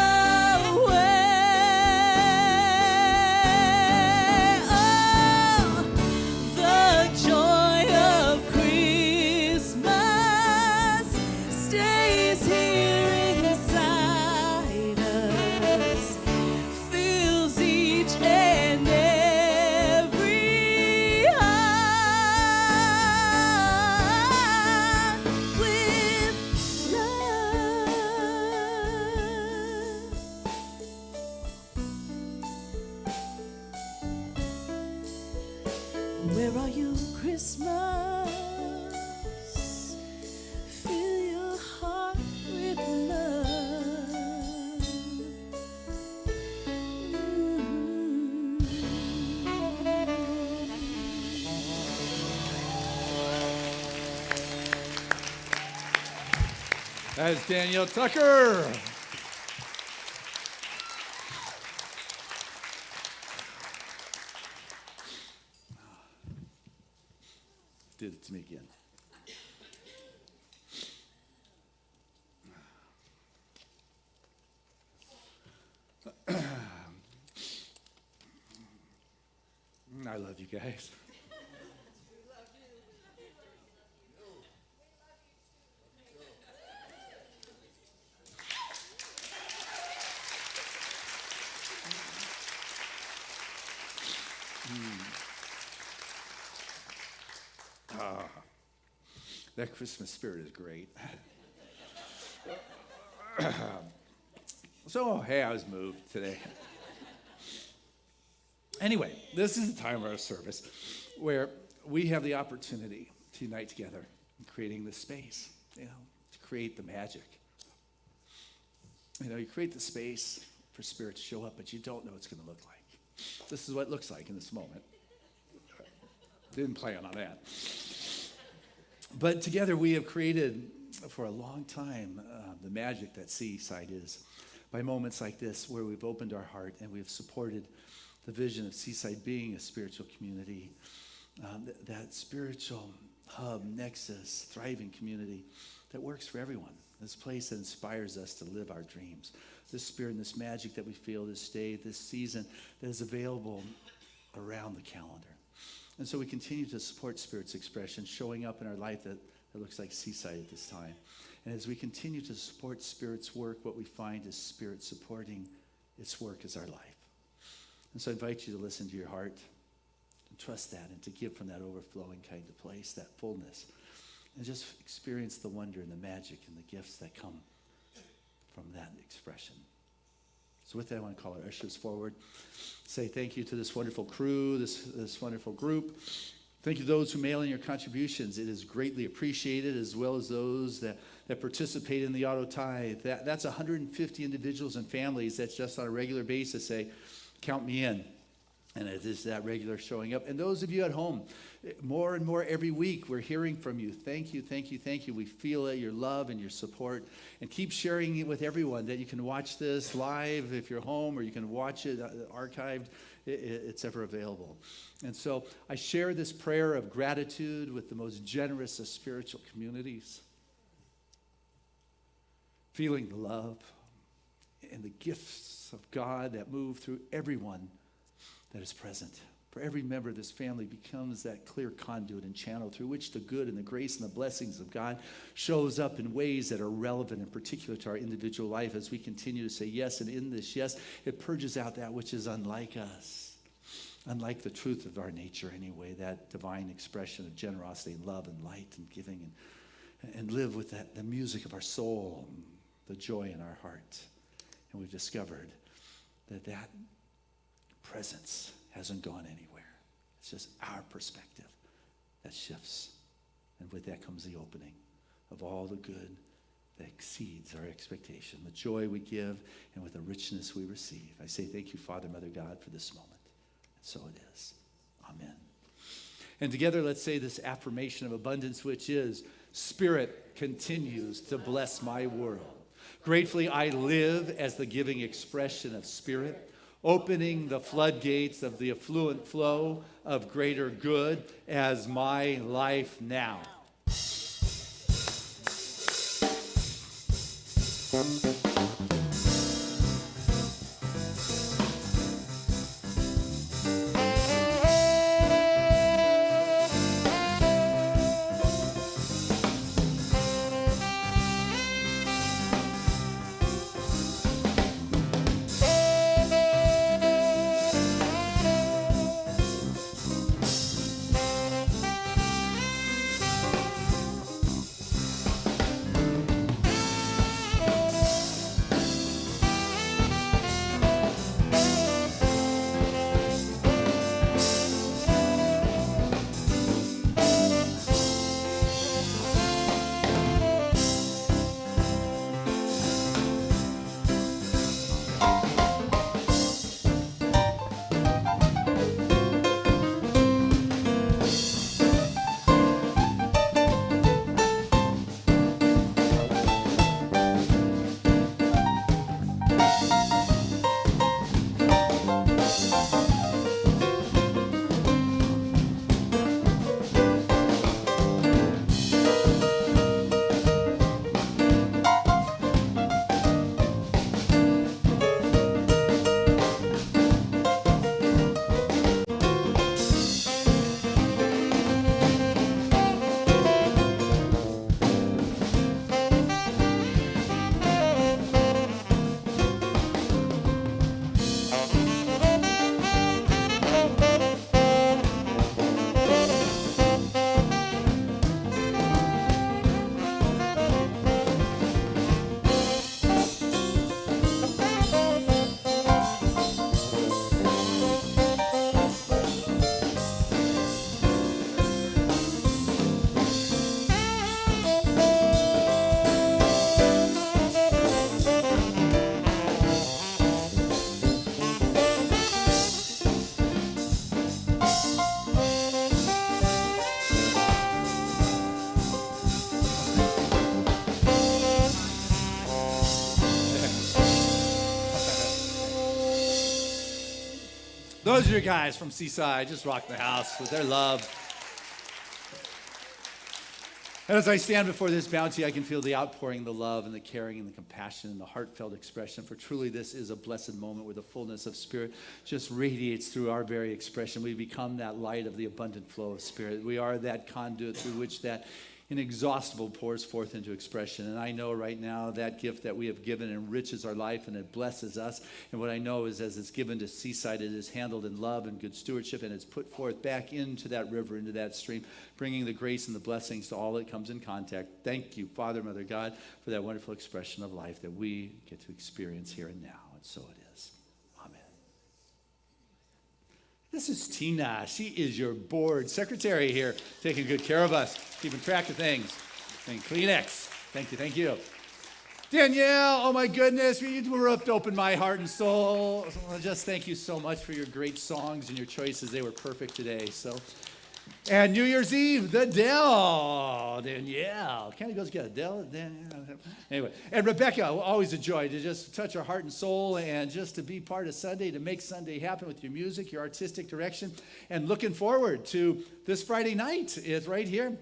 Oh, the joy of Christmas stays here inside us, fills each and every heart with love. Where are you, Christmas? Fill your heart with love. That is Danielle Tucker. did it to me again. I love you guys. That Christmas spirit is great. So, hey, I was moved today. Anyway, this is the time of our service where we have the opportunity to unite together in creating this space, to create the magic. You create the space for Spirit to show up, but you don't know what it's going to look like. This is what it looks like in this moment. Didn't plan on that. But together we have created for a long time the magic that Seaside is by moments like this where we've opened our heart and we've supported the vision of Seaside being a spiritual community, that spiritual hub, nexus, thriving community that works for everyone. This place that inspires us to live our dreams. This spirit and this magic that we feel this day, this season that is available around the calendar. And so we continue to support Spirit's expression, showing up in our life that looks like Seaside at this time. And as we continue to support Spirit's work, what we find is Spirit supporting its work as our life. And so I invite you to listen to your heart and trust that and to give from that overflowing kind of place, that fullness. And just experience the wonder and the magic and the gifts that come from that expression. So with that, I want to call our ushers forward. Say thank you to this wonderful crew, this wonderful group. Thank you to those who mail in your contributions. It is greatly appreciated, as well as those that participate in the auto tithe. That's 150 individuals and families that just on a regular basis say, count me in. And it is that regular showing up. And those of you at home, more and more every week, we're hearing from you. Thank you, thank you, thank you. We feel it, your love and your support. And keep sharing it with everyone that you can watch this live if you're home, or you can watch it archived. It's ever available. And so I share this prayer of gratitude with the most generous of spiritual communities. Feeling the love and the gifts of God that move through everyone that is present. For every member of this family becomes that clear conduit and channel through which the good and the grace and the blessings of God shows up in ways that are relevant and particular to our individual life as we continue to say yes. And in this yes, it purges out that which is unlike us, unlike the truth of our nature anyway, that divine expression of generosity and love and light and giving, and live with that, the music of our soul, the joy in our heart. And we've discovered that presence hasn't gone anywhere. It's just our perspective that shifts. And with that comes the opening of all the good that exceeds our expectation, the joy we give, and with the richness we receive. I say thank you, Father, Mother, God, for this moment. And so it is. Amen. And together, let's say this affirmation of abundance, which is, Spirit continues to bless my world. Gratefully, I live as the giving expression of Spirit, opening the floodgates of the affluent flow of greater good as my life now. Those are your guys from Seaside, just rock the house with their love. And as I stand before this bounty, I can feel the outpouring, the love, and the caring, and the compassion, and the heartfelt expression. For truly, this is a blessed moment where the fullness of Spirit just radiates through our very expression. We become that light of the abundant flow of Spirit. We are that conduit through which that inexhaustible pours forth into expression. And I know right now that gift that we have given enriches our life and it blesses us. And what I know is as it's given to Seaside, it is handled in love and good stewardship, and it's put forth back into that river, into that stream, bringing the grace and the blessings to all that comes in contact. Thank you, Father, Mother, God, for that wonderful expression of life that we get to experience here and now. And so it is. Amen. This is Tina. She is your board secretary here, taking good care of us, keeping track of things. And Kleenex. Thank you, thank you. Danielle, oh my goodness, you ripped open my heart and soul. Just thank you so much for your great songs and your choices. They were perfect today. And New Year's Eve, the Dell. Danielle. Kind of goes together. Dell, Danielle. Anyway, and Rebecca, always a joy to just touch our heart and soul and just to be part of Sunday, to make Sunday happen with your music, your artistic direction. And looking forward to this Friday night. It's right here.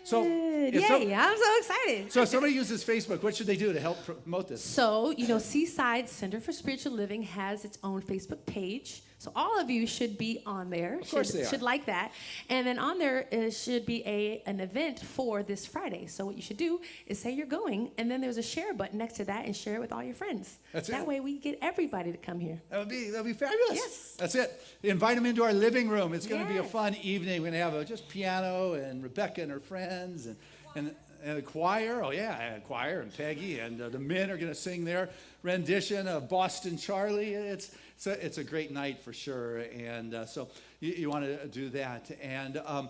So, Yay, I'm so excited. So if somebody uses Facebook, what should they do to help promote this? So, Seaside Center for Spiritual Living has its own Facebook page. So all of you should be on there. Of course they are. Should like that. And then on there should be an event for this Friday. So what you should do is say you're going, and then there's a share button next to that, and share it with all your friends. That way we get everybody to come here. That'd be fabulous. Yes. That's it. Invite them into our living room. It's going to be a fun evening. We're going to have just piano and Rebecca and her friends and a choir. Oh yeah, a choir and Peggy and the men are going to sing their rendition of Boston Charlie. It's a great night for sure. And so you want to do that. And I'm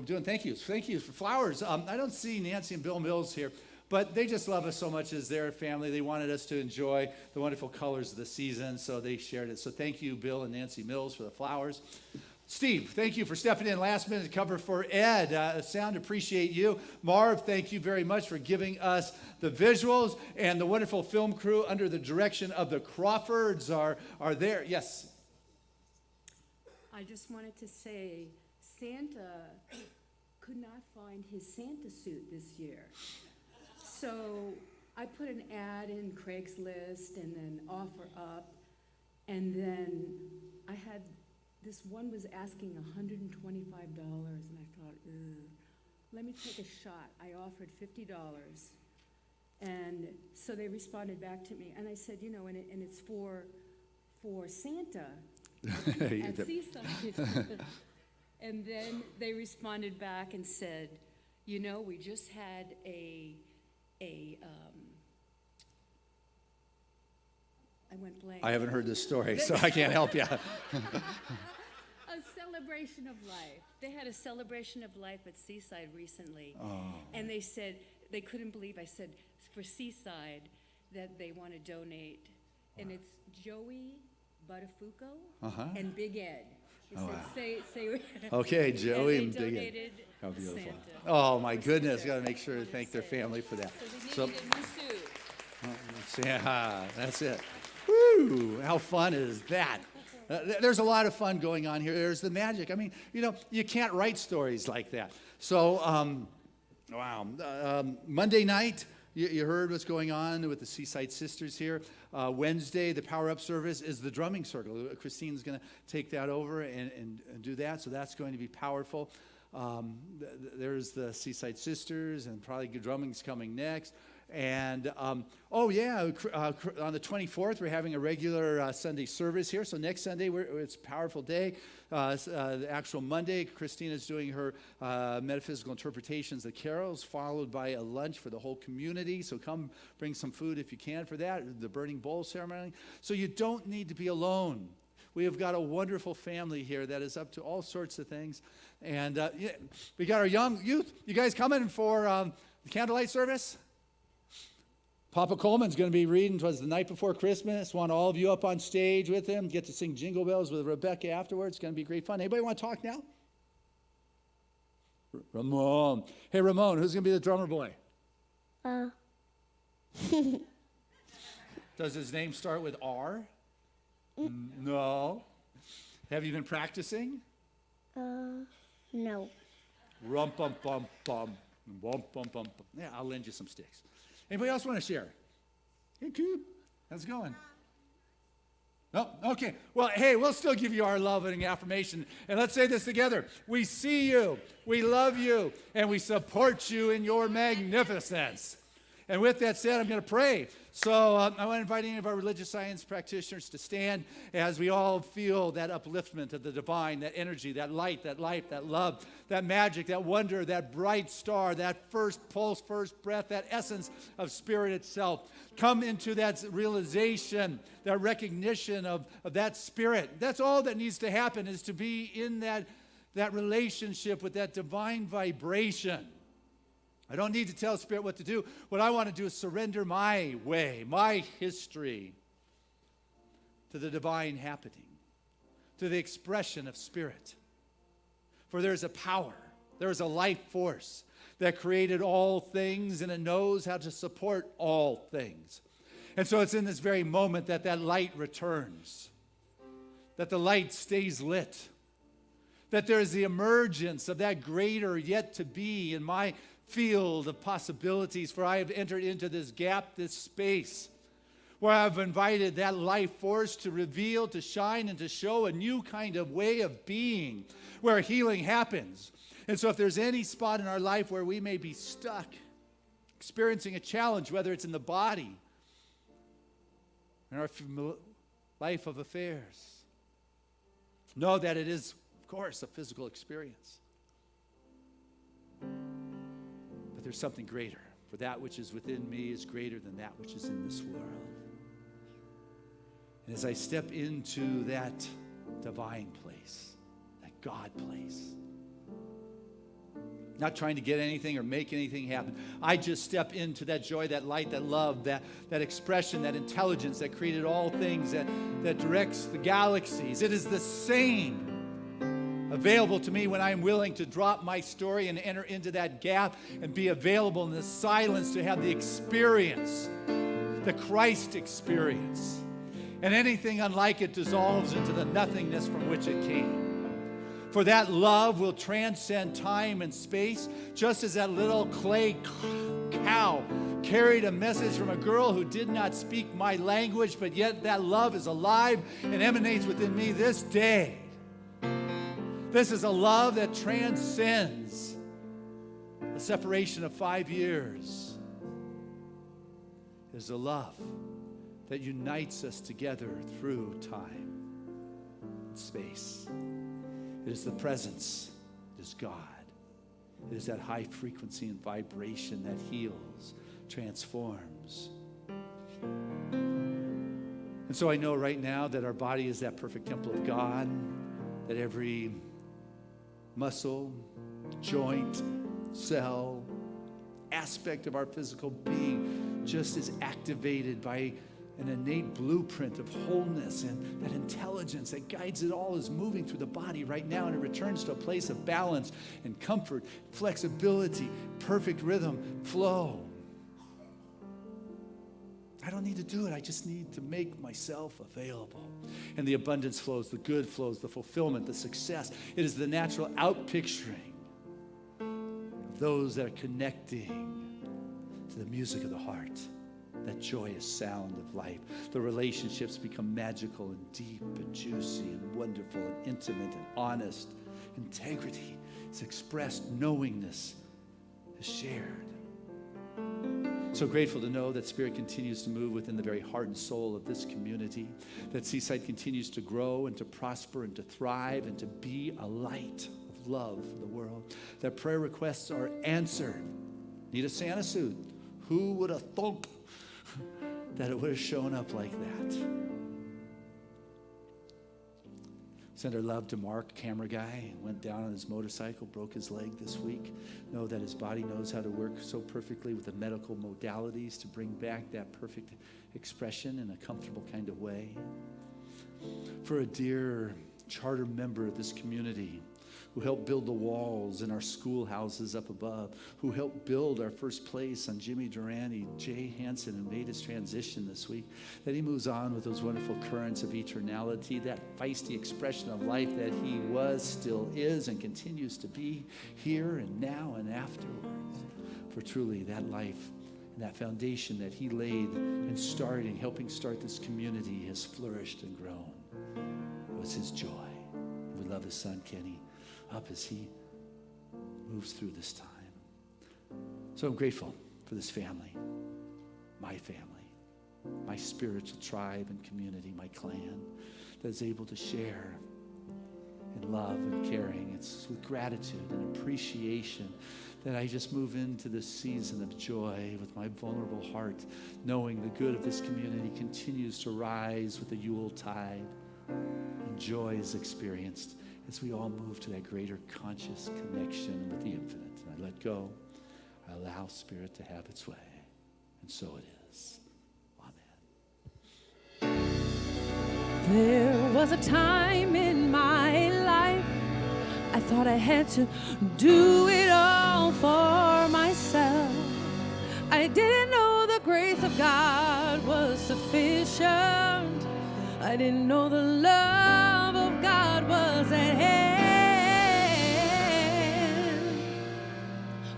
doing thank yous. Thank yous for flowers. I don't see Nancy and Bill Mills here, but they just love us so much as their family. They wanted us to enjoy the wonderful colors of the season, so they shared it. So thank you, Bill and Nancy Mills, for the flowers. Steve, thank you for stepping in last minute to cover for Ed. Sound, appreciate you. Marv, thank you very much for giving us the visuals, and the wonderful film crew under the direction of the Crawfords are there. Yes. I just wanted to say Santa could not find his Santa suit this year. So I put an ad in Craigslist and then OfferUp, and then I had this one was asking $125, and I thought, let me take a shot. I offered $50, and so they responded back to me, and I said, and it's for Santa at Seaside. And then they responded back and said, we just had I went blank. I haven't heard this story, so I can't help you. A celebration of life. They had a celebration of life at Seaside recently. Oh. And they said, they couldn't believe I said for Seaside that they want to donate. And it's Joey Buttafuoco and Big Ed. They said, say Okay, Joey and they Big Ed. donated How beautiful. Santa. Oh, my goodness. Got to make sure to thank their family for that. So they needed a new suit. Yeah, that's it. Woo! How fun is that? There's a lot of fun going on here. There's the magic. I mean, you can't write stories like that. So, Monday night, you heard what's going on with the Seaside Sisters here. Wednesday, the Power Up service is the drumming circle. Christine's going to take that over and do that, so that's going to be powerful. There's the Seaside Sisters, and probably drumming's coming next. And, on the 24th, we're having a regular Sunday service here. So next Sunday, it's a powerful day. The actual Monday, Christina's doing her metaphysical interpretations of carols, followed by a lunch for the whole community. So come bring some food if you can for that, the burning bowl ceremony. So you don't need to be alone. We have got a wonderful family here that is up to all sorts of things. And we got our young youth. You guys coming for the candlelight service? Papa Coleman's going to be reading. It was the night before Christmas. Want all of you up on stage with him. Get to sing Jingle Bells with Rebecca afterwards. It's going to be great fun. Anybody want to talk now? Ramon. Hey, Ramon, who's going to be the drummer boy? Does his name start with R? No. Have you been practicing? No. Rum bum bum bum. Bum bum bum bum. Yeah, I'll lend you some sticks. Anybody else want to share? Hey, Coop. How's it going? No? Okay. Well, hey, we'll still give you our love and affirmation. And let's say this together. We see you, we love you, and we support you in your magnificence. And with that said, I'm going to pray. So I want to invite any of our religious science practitioners to stand as we all feel that upliftment of the divine, that energy, that light, that life, that love, that magic, that wonder, that bright star, that first pulse, first breath, that essence of spirit itself. Come into that realization, that recognition of that spirit. That's all that needs to happen, is to be in that relationship with that divine vibration. I don't need to tell Spirit what to do. What I want to do is surrender my way, my history, to the divine happening, to the expression of Spirit. For there is a power, there is a life force that created all things, and it knows how to support all things. And so it's in this very moment that that light returns, that the light stays lit, that there is the emergence of that greater yet to be in my field of possibilities, for I have entered into this gap, this space, where I've invited that life force to reveal, to shine, and to show a new kind of way of being, where healing happens. And so if there's any spot in our life where we may be stuck, experiencing a challenge, whether it's in the body, in our life of affairs, know that it is, of course, a physical experience. But there's something greater. For that which is within me is greater than that which is in this world. And as I step into that divine place, that God place, not trying to get anything or make anything happen, I just step into that joy, that light, that love, that expression, that intelligence that created all things, that directs the galaxies. It is the same available to me when I'm willing to drop my story and enter into that gap and be available in the silence to have the experience, the Christ experience. And anything unlike it dissolves into the nothingness from which it came. For that love will transcend time and space, just as that little clay cow carried a message from a girl who did not speak my language, but yet that love is alive and emanates within me this day. This is a love that transcends the separation of 5 years. It is a love that unites us together through time and space. It is the presence. It is God. It is that high frequency and vibration that heals, transforms. And so I know right now that our body is that perfect temple of God, that every muscle, joint, cell, aspect of our physical being just is activated by an innate blueprint of wholeness, and that intelligence that guides it all is moving through the body right now, and it returns to a place of balance and comfort, flexibility, perfect rhythm, flow. I don't need to do it. I just need to make myself available. And the abundance flows, the good flows, the fulfillment, the success. It is the natural outpicturing of those that are connecting to the music of the heart, that joyous sound of life. The relationships become magical and deep and juicy and wonderful and intimate and honest. Integrity is expressed. Knowingness is shared. So grateful to know that Spirit continues to move within the very heart and soul of this community, that Seaside continues to grow and to prosper and to thrive and to be a light of love for the world, that prayer requests are answered. Need a Santa suit. Who would have thought that it would have shown up like that? Send our love to Mark, camera guy. Went down on his motorcycle, broke his leg this week. Know that his body knows how to work so perfectly with the medical modalities to bring back that perfect expression in a comfortable kind of way. For a dear charter member of this community who helped build the walls in our schoolhouses up above, who helped build our first place on Jimmy Durante, Jay Hansen, and made his transition this week, that he moves on with those wonderful currents of eternality, that feisty expression of life that he was, still is, and continues to be here and now and afterwards. For truly, that life and that foundation that he laid in starting, helping start this community, has flourished and grown. It was his joy. We love his son, Kenny, up as he moves through this time. So I'm grateful for this family, my spiritual tribe and community, my clan, that is able to share in love and caring. It's with gratitude and appreciation that I just move into this season of joy with my vulnerable heart, knowing the good of this community continues to rise with the Yule tide, and joy is experienced as we all move to that greater conscious connection with the infinite. And I let go. I allow Spirit to have its way. And so it is. Amen. There was a time in my life I thought I had to do it all for myself. I didn't know the grace of God was sufficient. I didn't know the love of God was at hand.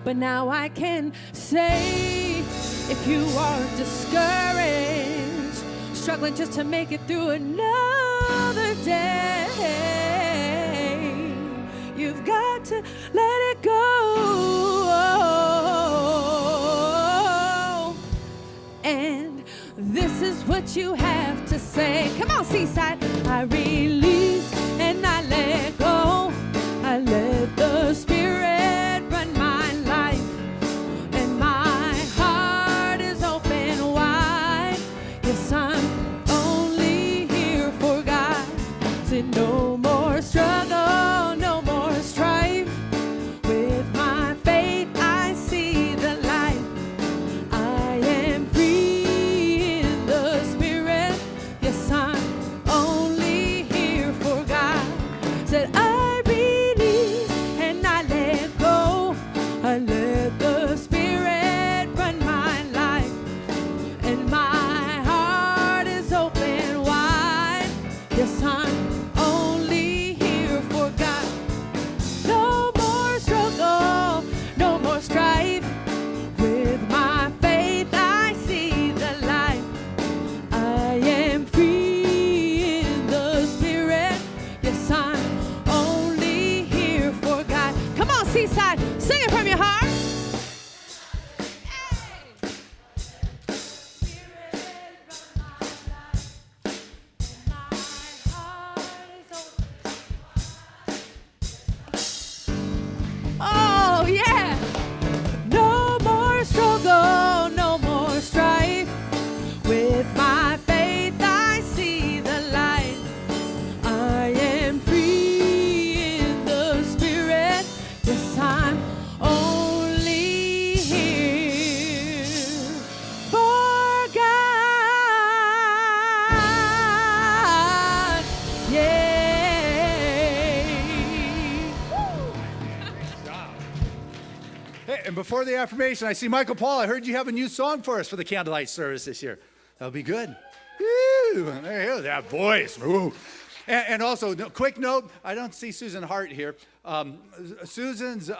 But now I can say, if you are discouraged, struggling just to make it through another day, you've got to let it go. And this is what you have to say. Come on, Seaside. I release and I let go. I let the Spirit run my life. And my heart is open wide. Yes, I'm only here for God. Said no more struggle, no more strife. With my faith I see the light. I am free in the Spirit. Yes, I'm only here for God. Said I release and I let go. I let the Spirit run my life. And my heart is open wide. Yes, I'm only here for God. No more struggle, no more strife. With my faith I see the light. I am free in the Spirit. Yes, I'm only here for God. Come on, Seaside, sing it from your heart. Oh, yeah. No more struggle, no more strife. With my faith I see the light. I am free in the Spirit. Yes, I'm only here for God. Yeah. Woo. Hey, and before the affirmation, I see Michael Paul. I heard you have a new song for us for the candlelight service this year. That'll be good. Woo, there you go, that voice. Woo. And also, quick note, I don't see Susan Hart here. Susan's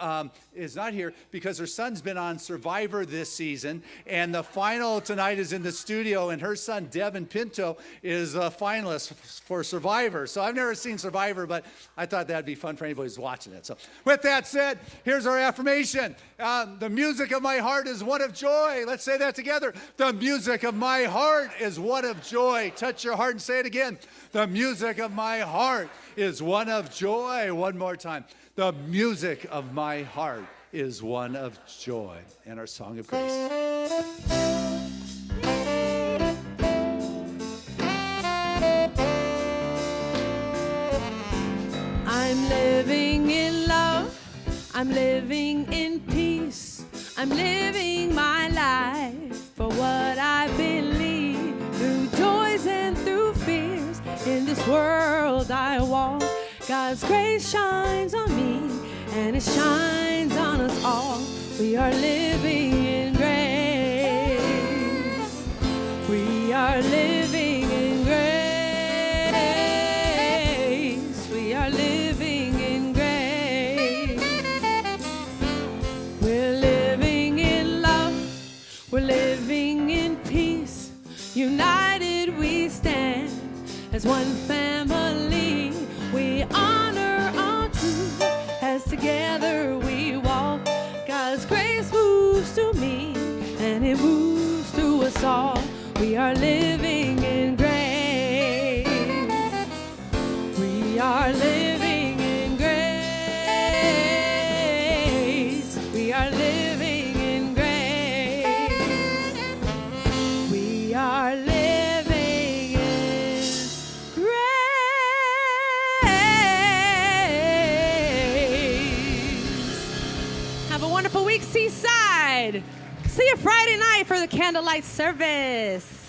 is not here because her son's been on Survivor this season, and the final tonight is in the studio, and her son, Devin Pinto, is a finalist for Survivor. So I've never seen Survivor, but I thought that'd be fun for anybody who's watching it. So with that said, here's our affirmation. The music of my heart is one of joy. Let's say that together. The music of my heart is one of joy. Touch your heart and say it again. The music of my heart is one of joy. One more time. The music of my heart is one of joy. And our song of grace. I'm living in love. I'm living in peace. I'm living my life for what I believe. Through joys and through fears, in this world I walk. God's grace shines on me. me, and it shines on us all. We are living in grace. We are living in grace. We are living in grace. We're living in love. We're living in peace. United we stand as one family. We honor our truth as together we walk. God's grace moves to me and it moves through us all. We are living in grace. We are living in grace. We are living in grace. We are living in grace. Have a wonderful week, Seaside. See you Friday night for the candlelight service.